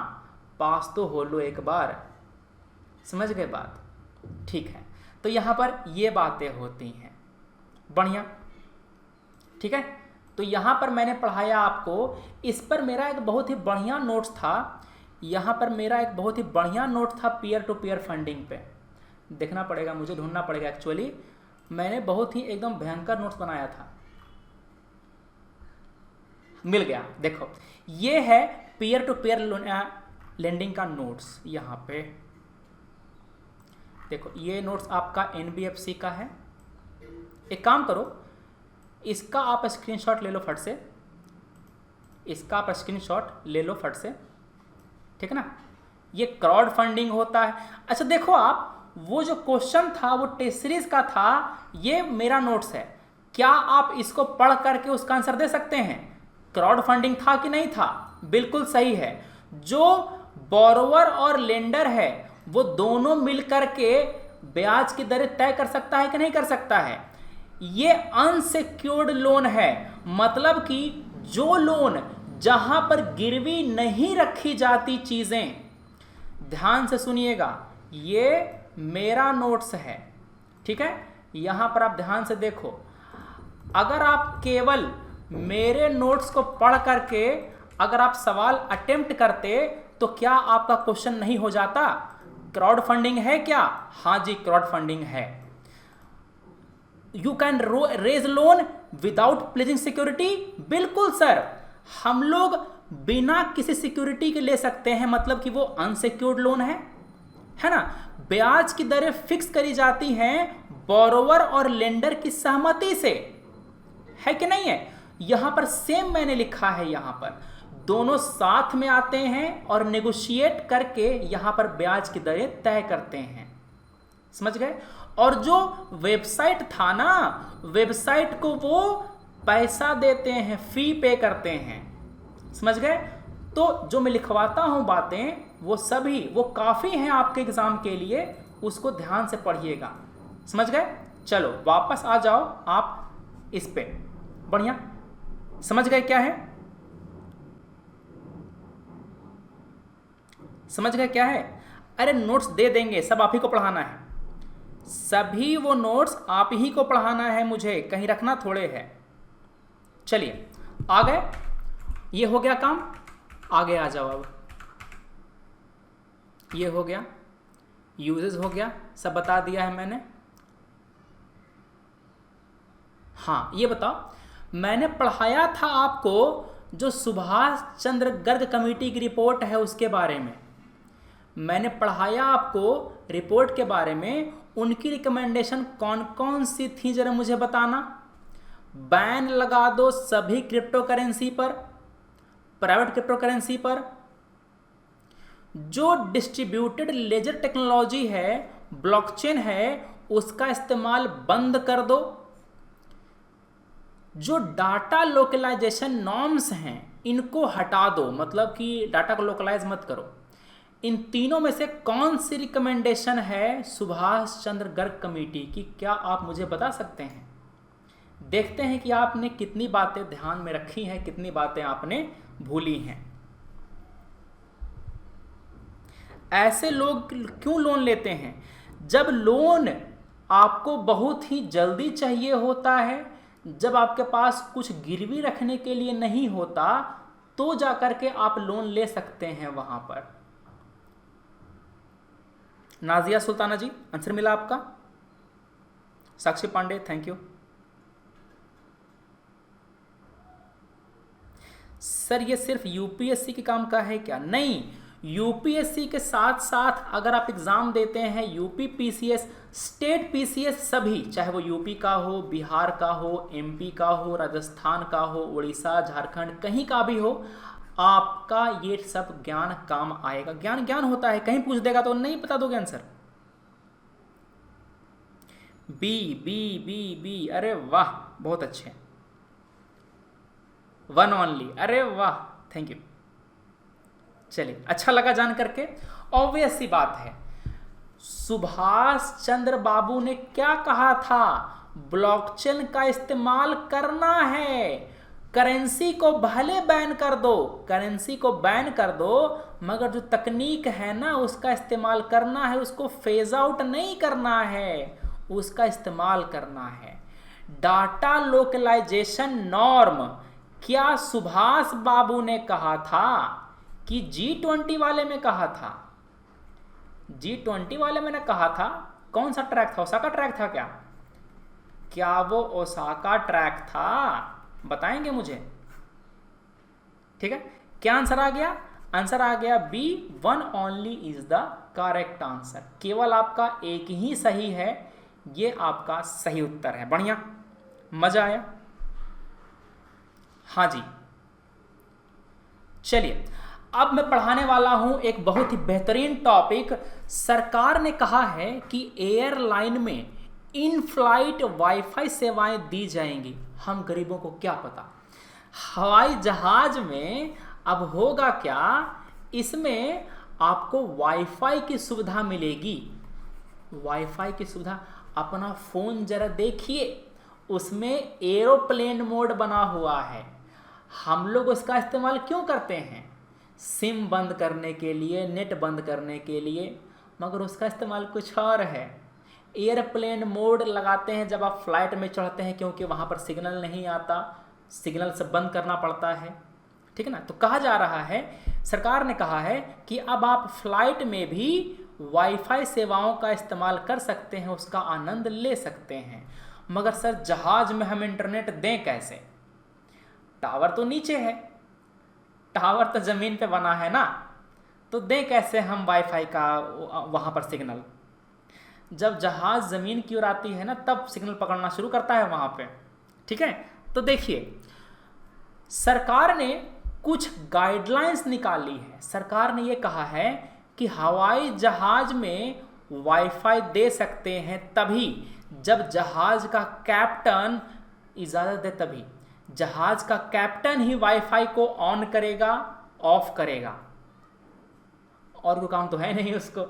पास तो हो लो एक बार। समझ गए बात? ठीक है। तो यहाँ पर ये बातें होती हैं, बढ़िया, ठीक है। तो यहाँ पर मैंने पढ़ाया आपको, इस पर मेरा एक बहुत ही बढ़िया नोट्स था। यहाँ पर मेरा एक बहुत ही बढ़िया नोट था पीयर टू पीयर फंडिंग पे। देखना पड़ेगा, मुझे ढूंढना पड़ेगा। एक्चुअली मैंने बहुत ही एकदम भयंकर नोट्स बनाया था, मिल गया। देखो ये है पीयर टू पीयर लेंडिंग का नोट्स। यहाँ पे देखो, ये नोट्स आपका NBFC का है। एक काम करो, इसका आप स्क्रीनशॉट ले लो फट से, इसका आप स्क्रीनशॉट ले लो फट से, ठीक है ना। ये क्राउड फंडिंग होता है। अच्छा देखो आप, वो जो क्वेश्चन था वो टेस्ट सीरीज का था, ये मेरा नोट्स है। क्या आप इसको पढ़ करके उसका आंसर दे सकते हैं? क्राउड फंडिंग था कि नहीं था? बिल्कुल सही है। जो बोरोवर और लेंडर है वो दोनों मिलकर के ब्याज की दरें तय कर सकता है कि नहीं कर सकता है? ये अनसिक्योर्ड लोन है, मतलब कि जो लोन जहां पर गिरवी नहीं रखी जाती चीजें। ध्यान से सुनिएगा, ये मेरा नोट्स है, ठीक है। यहां पर आप ध्यान से देखो, अगर आप केवल मेरे नोट्स को पढ़ करके अगर आप सवाल अटेम्प्ट करते तो क्या आपका क्वेश्चन नहीं हो जाता? क्राउड फंडिंग है क्या? हाँ जी, क्राउड फंडिंग है। You can raise loan without pledging security. बिल्कुल सर, हम लोग बिना किसी सिक्योरिटी के ले सकते हैं, मतलब कि वो अनसिक्योर्ड लोन है ना। ब्याज की दरें फिक्स करी जाती हैं बोरोवर और लेंडर की सहमति से, है कि नहीं है? यहां पर सेम मैंने लिखा है, यहां पर दोनों साथ में आते हैं और नेगोशिएट करके यहां पर ब्याज की दरें तय करते हैं। समझ गए? और जो वेबसाइट था ना, वेबसाइट को वो पैसा देते हैं, फी पे करते हैं। समझ गए? तो जो मैं लिखवाता हूं बातें, वो सभी वो काफी हैं आपके एग्जाम के लिए, उसको ध्यान से पढ़िएगा। समझ गए? चलो वापस आ जाओ आप इस पे। बढ़िया, समझ गए क्या है? समझ गए क्या है? अरे नोट्स दे देंगे, सब आप ही को पढ़ाना है, सभी वो नोट्स आप ही को पढ़ाना है, मुझे कहीं रखना थोड़े है। चलिए आ गए। ये हो गया काम, आगे आ जाओ। अब ये हो गया, यूजेस हो गया, सब बता दिया है मैंने। हाँ ये बताओ, मैंने पढ़ाया था आपको जो सुभाष चंद्र गर्ग कमेटी की रिपोर्ट है उसके बारे में, मैंने पढ़ाया आपको रिपोर्ट के बारे में। उनकी रिकमेंडेशन कौन कौन सी थी जरा मुझे बताना। बैन लगा दो सभी क्रिप्टो करेंसी पर, प्राइवेट क्रिप्टो करेंसी पर। जो डिस्ट्रीब्यूटेड लेजर टेक्नोलॉजी है, ब्लॉकचेन है, उसका इस्तेमाल बंद कर दो। जो डाटा लोकलाइजेशन नॉर्म्स हैं इनको हटा दो, मतलब कि डाटा को लोकलाइज मत करो। इन तीनों में से कौन सी रिकमेंडेशन है सुभाष चंद्र गर्ग कमेटी की, क्या आप मुझे बता सकते हैं? देखते हैं कि आपने कितनी बातें ध्यान में रखी हैं, कितनी बातें आपने भूली हैं। ऐसे लोग क्यों लोन लेते हैं? जब लोन आपको बहुत ही जल्दी चाहिए होता है, जब आपके पास कुछ गिरवी रखने के लिए नहीं होता, तो जाकर के आप लोन ले सकते हैं वहां पर। नाजिया सुल्ताना जी, आंसर मिला आपका। साक्षी पांडे, थैंक यू। सर ये सिर्फ यूपीएससी के काम का है क्या? नहीं, यूपीएससी के साथ साथ अगर आप एग्जाम देते हैं यूपी पीसीएस, स्टेट पीसीएस, सभी, चाहे वो यूपी का हो, बिहार का हो, एमपी का हो, राजस्थान का हो, उड़ीसा, झारखंड, कहीं का भी हो, आपका ये सब ज्ञान काम आएगा। ज्ञान ज्ञान होता है, कहीं पूछ देगा तो नहीं बता दोगे answer. B B B B, अरे वाह बहुत अच्छे। वन ओनली, अरे वाह, थैंक यू। चलिए, अच्छा लगा जान करके। ऑब्वियस सी बात है, सुभाष चंद्र बाबू ने क्या कहा था? ब्लॉकचेन का इस्तेमाल करना है। करेंसी को भले बैन कर दो, करेंसी को बैन कर दो, मगर जो तकनीक है ना उसका इस्तेमाल करना है, उसको फेज आउट नहीं करना है, उसका इस्तेमाल करना है। डाटा लोकलाइजेशन नॉर्म, क्या सुभाष बाबू ने कहा था कि G20 वाले में कहा था? G20 वाले में ने कहा था। कौन सा ट्रैक था? ओसाका ट्रैक था क्या? क्या वो ओसाका ट्रैक था? बताएंगे मुझे, ठीक है। क्या आंसर आ गया? आंसर आ गया B, one only is the correct answer. केवल आपका एक ही सही है, ये आपका सही उत्तर है। बढ़िया, मजा आया। हाँ जी, चलिए अब मैं पढ़ाने वाला हूं एक बहुत ही बेहतरीन टॉपिक। सरकार ने कहा है कि एयरलाइन में इन फ्लाइट वाईफाई सेवाएं दी जाएंगी। हम गरीबों को क्या पता। हवाई जहाज में अब होगा क्या, इसमें आपको वाईफाई की सुविधा मिलेगी। वाईफाई की सुविधा, अपना फोन जरा देखिए, उसमें एरोप्लेन मोड बना हुआ है। हम लोग उसका इस्तेमाल क्यों करते हैं? सिम बंद करने के लिए, नेट बंद करने के लिए, मगर उसका इस्तेमाल कुछ और है। एयरप्लेन मोड लगाते हैं जब आप फ्लाइट में चढ़ते हैं, क्योंकि वहाँ पर सिग्नल नहीं आता, सिग्नल से बंद करना पड़ता है, ठीक है ना। तो कहा जा रहा है, सरकार ने कहा है कि अब आप फ्लाइट में भी वाईफाई सेवाओं का इस्तेमाल कर सकते हैं, उसका आनंद ले सकते हैं। मगर सर जहाज में हम इंटरनेट दें कैसे? टावर तो नीचे है, टावर तो ज़मीन पे बना है ना, तो दें कैसे हम वाईफाई का वहाँ पर सिग्नल? जब जहाज ज़मीन की ओर आती है ना, तब सिग्नल पकड़ना शुरू करता है वहाँ पे, ठीक है। तो देखिए, सरकार ने कुछ गाइडलाइंस निकाली है। सरकार ने ये कहा है कि हवाई जहाज में वाईफाई दे सकते हैं तभी जब जहाज का कैप्टन इजाज़त दे, तभी जहाज का कैप्टन ही वाईफाई को ऑन करेगा, ऑफ करेगा, और कोई काम तो है नहीं उसको।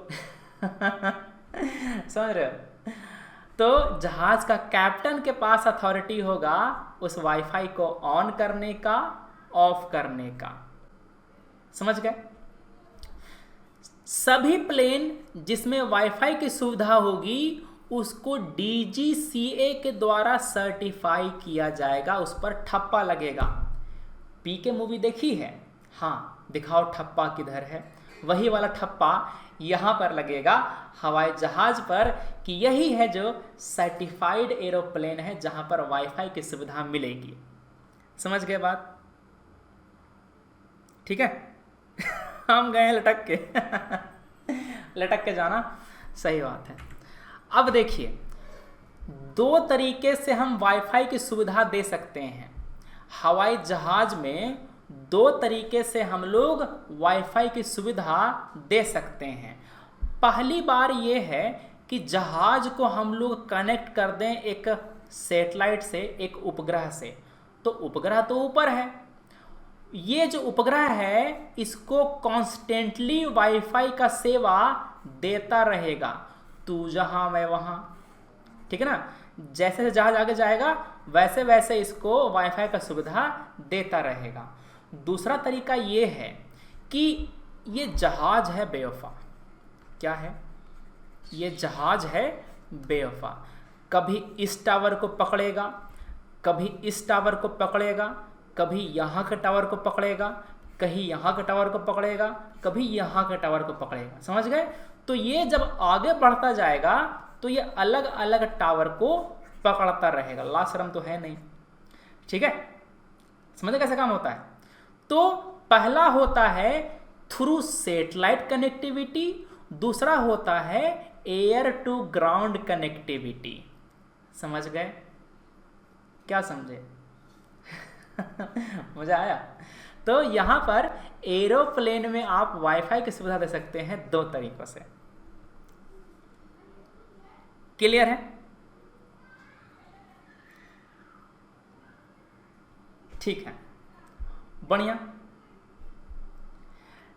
समझ रहे हो? तो जहाज का कैप्टन के पास अथॉरिटी होगा उस वाईफाई को ऑन करने का, ऑफ करने का। समझ गए? सभी प्लेन जिसमें वाईफाई की सुविधा होगी उसको DGCA के द्वारा सर्टिफाई किया जाएगा, उस पर ठप्पा लगेगा। पीके मूवी देखी है? हाँ, दिखाओ ठप्पा किधर है। वही वाला ठप्पा यहाँ पर लगेगा हवाई जहाज पर कि यही है जो सर्टिफाइड एरोप्लेन है जहाँ पर वाईफाई की सुविधा मिलेगी। समझ गए बात? ठीक है। हम गए लटक के लटक के जाना सही बात है। अब देखिए, दो तरीके से हम वाईफाई की सुविधा दे सकते हैं। हवाई जहाज में दो तरीके से हम लोग वाईफाई की सुविधा दे सकते हैं। पहली बार ये है कि जहाज को हम लोग कनेक्ट कर दें एक सैटेलाइट से, एक उपग्रह से। तो उपग्रह तो ऊपर है, ये जो उपग्रह है इसको कॉन्स्टेंटली वाईफाई का सेवा देता रहेगा। तू जहां मैं वहां, ठीक है ना। जैसे जैसे जहाज आगे जाएगा वैसे वैसे इसको वाईफाई का सुविधा देता रहेगा। दूसरा तरीका ये है कि ये जहाज है बेवफा। क्या है? ये जहाज है बेवफा। कभी इस टावर को पकड़ेगा, कभी इस टावर को पकड़ेगा, कभी यहाँ के टावर को पकड़ेगा, कहीं यहाँ के टावर को पकड़ेगा, कभी यहाँ के टावर को पकड़ेगा। समझ गए? तो ये जब आगे बढ़ता जाएगा तो ये अलग अलग टावर को पकड़ता रहेगा। ला शर्म तो है नहीं। ठीक है, समझे कैसे काम होता है? तो पहला होता है थ्रू सैटेलाइट कनेक्टिविटी, दूसरा होता है एयर टू ग्राउंड कनेक्टिविटी। समझ गए? क्या समझे? मजा आया? तो यहां पर एरोप्लेन में आप वाईफाई की सुविधा दे सकते हैं दो तरीकों से। क्लियर है? ठीक है, बढ़िया।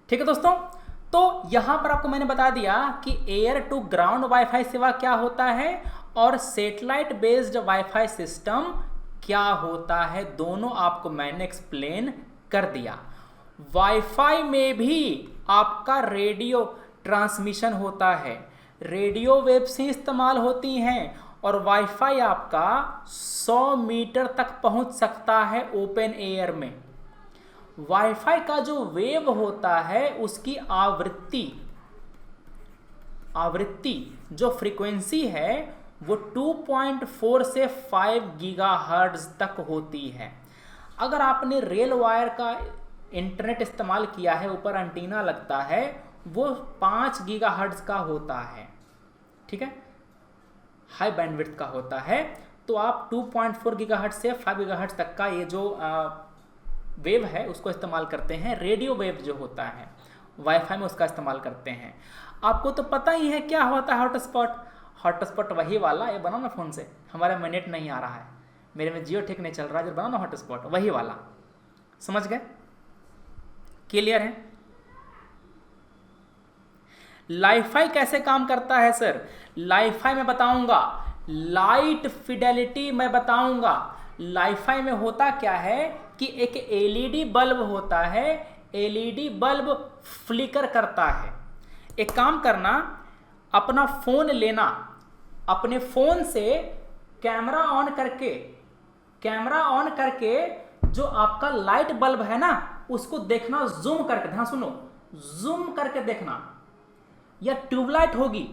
ठीक है दोस्तों, तो यहां पर आपको मैंने बता दिया कि एयर टू ग्राउंड वाईफाई सेवा क्या होता है और सैटेलाइट बेस्ड वाईफाई सिस्टम क्या होता है। दोनों आपको मैंने एक्सप्लेन कर दिया। वाईफाई में भी आपका रेडियो ट्रांसमिशन होता है, रेडियो वेव से इस्तेमाल होती हैं और वाईफाई आपका 100 मीटर तक पहुंच सकता है ओपन एयर में। वाईफाई का जो वेव होता है उसकी आवृत्ति जो फ्रीक्वेंसी है वो 2.4 से 5 गीगाहर्ट्ज तक होती है। अगर आपने रेल वायर का इंटरनेट इस्तेमाल किया है, ऊपर एंटीना लगता है, वो 5 गीगाहर्ट्ज का होता है। ठीक है, हाई बैंडविड्थ का होता है। तो आप 2.4 गीगाहर्ट्ज से 5 गीगाहर्ट्ज तक का ये जो वेव है उसको इस्तेमाल करते हैं। रेडियो वेव जो होता है वाईफाई में उसका इस्तेमाल करते हैं। आपको तो पता ही है क्या होता है हॉटस्पॉट। हॉटस्पॉट वही वाला, ये बनाओ ना फ़ोन से। हमारे में नेट नहीं आ रहा है, मेरे में जियो ठीक नहीं चल रहा है, जो बनाओ ना हॉटस्पॉट वही वाला। समझ गए? क्लियर है? लाईफाई कैसे काम करता है सर? लाईफाई में बताऊंगा, लाइट फिडेलिटी में बताऊंगा। लाईफाई में होता क्या है कि एक एलईडी बल्ब होता है, एलईडी बल्ब फ्लिकर करता है। एक काम करना, अपना फोन लेना, अपने फोन से कैमरा ऑन करके जो आपका लाइट बल्ब है ना उसको देखना, जूम करके। ध्यान सुनो, जूम करके देखना। या ट्यूबलाइट होगी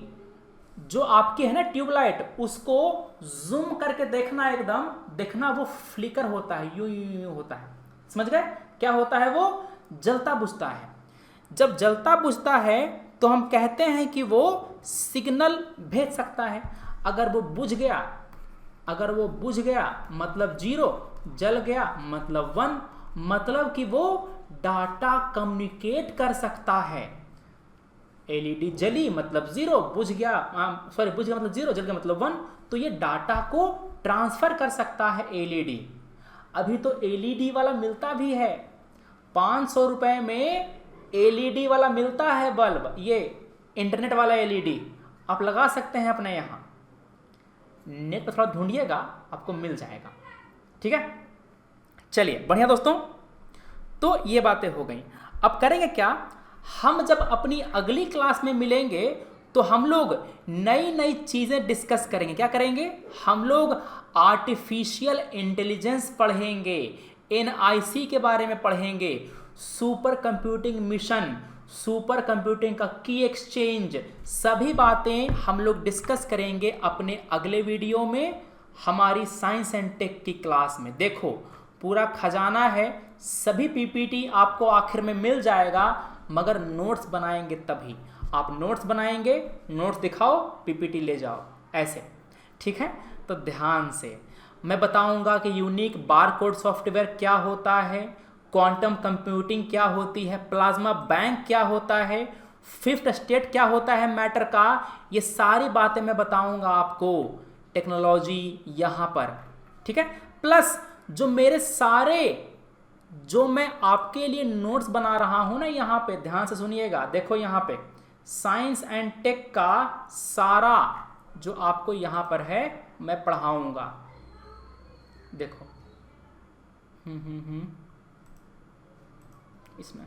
जो आपकी है ना ट्यूबलाइट, उसको जूम करके देखना, एकदम देखना वो फ्लिकर होता है, यूं होता है। समझ गए? क्या होता है? वो जलता बुझता है। जब जलता बुझता है तो हम कहते हैं कि वो सिग्नल भेज सकता है। अगर वो बुझ गया मतलब 0, जल गया मतलब 1, मतलब कि वो डाटा कम्युनिकेट कर सकता है। एलईडी जली मतलब 0, बुझ गया मतलब 0, जल गया मतलब 1। तो ये डाटा को ट्रांसफर कर सकता है एलईडी। अभी तो एलईडी वाला मिलता भी है, 500 रुपए में एलईडी वाला मिलता है बल्ब। ये इंटरनेट वाला एलईडी आप लगा सकते हैं अपने यहाँ। नेट पर थोड़ा ढूंढिएगा, आपको मिल जाएगा। ठीक है, चलिए बढ़िया दोस्तों। तो ये बातें हो गई। अब करेंगे क्या? हम जब अपनी अगली क्लास में मिलेंगे तो हम लोग नई नई चीज़ें डिस्कस करेंगे। क्या करेंगे? हम लोग आर्टिफिशियल इंटेलिजेंस पढ़ेंगे, NIC के बारे में पढ़ेंगे, super computing mission, super computing का की एक्सचेंज, सभी बातें हम लोग डिस्कस करेंगे अपने अगले वीडियो में हमारी साइंस एंड टेक की क्लास में। देखो पूरा खजाना है, सभी PPT आपको आखिर में मिल जाएगा, मगर नोट्स बनाएंगे तभी। आप नोट्स बनाएंगे, नोट्स दिखाओ, PPT ले जाओ, ऐसे, ठीक है। तो ध्यान से मैं बताऊंगा कि यूनिक बारकोड सॉफ्टवेयर क्या होता है, क्वांटम कंप्यूटिंग क्या होती है, प्लाज्मा बैंक क्या होता है, फिफ्थ स्टेट क्या होता है मैटर का, ये सारी बातें मैं बताऊंगा आपको टेक्नोलॉजी यहाँ पर, ठीक है। प्लस जो मेरे सारे जो मैं आपके लिए नोट्स बना रहा हूं ना, यहाँ पे ध्यान से सुनिएगा, देखो यहाँ पे साइंस एंड टेक का सारा जो आपको यहाँ पर है मैं पढ़ाऊंगा। देखो इसमें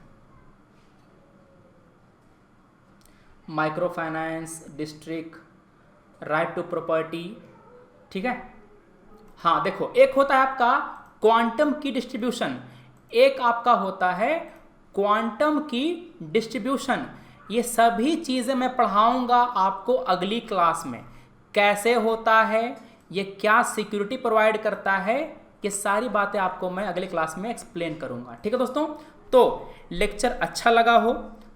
micro finance district, right to property, ठीक है। हाँ देखो, एक होता है आपका क्वांटम की डिस्ट्रीब्यूशन, एक आपका होता है क्वांटम की डिस्ट्रीब्यूशन। ये सभी चीज़ें मैं पढ़ाऊंगा आपको अगली क्लास में, कैसे होता है, ये क्या सिक्योरिटी प्रोवाइड करता है, ये सारी बातें आपको मैं अगले क्लास में एक्सप्लेन करूंगा, ठीक है दोस्तों। तो लेक्चर अच्छा लगा हो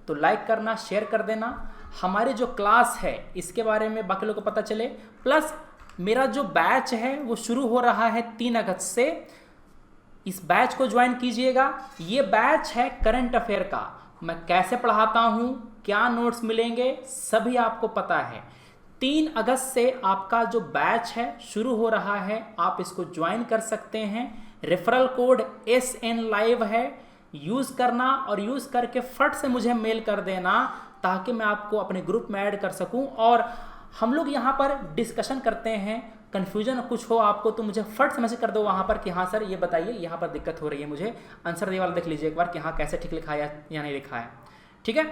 तो लाइक करना, शेयर कर देना। हमारी जो क्लास है इसके बारे में बाकी लोगों को पता चले। प्लस मेरा जो बैच है वो शुरू हो रहा है 3 अगस्त से, इस बैच को ज्वाइन कीजिएगा। ये बैच है करंट अफेयर का, मैं कैसे पढ़ाता हूँ, क्या नोट्स मिलेंगे, सभी आपको पता है। 3 अगस्त से आपका जो बैच है शुरू हो रहा है, आप इसको ज्वाइन कर सकते हैं। रेफरल कोड SN लाइव है, यूज़ करना और यूज़ करके फट से मुझे मेल कर देना ताकि मैं आपको अपने ग्रुप में ऐड कर सकूं और हम लोग यहाँ पर डिस्कशन करते हैं। कन्फ्यूजन कुछ हो आपको तो मुझे फट से मैसेज कर दो वहाँ पर कि हाँ सर ये बताइए यहाँ पर दिक्कत हो रही है, मुझे आंसर दे वाला देख लीजिए एक बार कि हाँ कैसे ठीक लिखा है या नहीं लिखा है, ठीक है।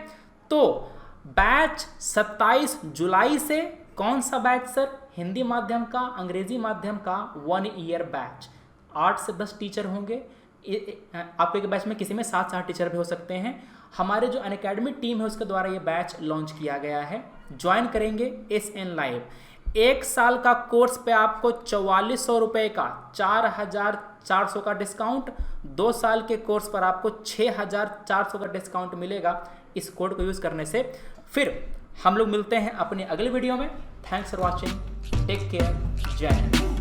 तो बैच 27 जुलाई से, कौन सा बैच सर, हिंदी माध्यम का, अंग्रेजी माध्यम का 1 ईयर बैच, 8 से 10 टीचर होंगे आपके बैच में, किसी में 7-8 टीचर भी हो सकते हैं। हमारे जो अनअकैडमी टीम है उसके द्वारा ये बैच लॉन्च किया गया है, ज्वाइन करेंगे SN लाइव। 1 साल का कोर्स पे आपको 4400 रुपये का 4400 का डिस्काउंट, 2 साल के कोर्स पर आपको 6400 का डिस्काउंट मिलेगा इस कोड को यूज़ करने से। फिर हम लोग मिलते हैं अपने अगले वीडियो में। Thanks for watching, take care, Jai Hind.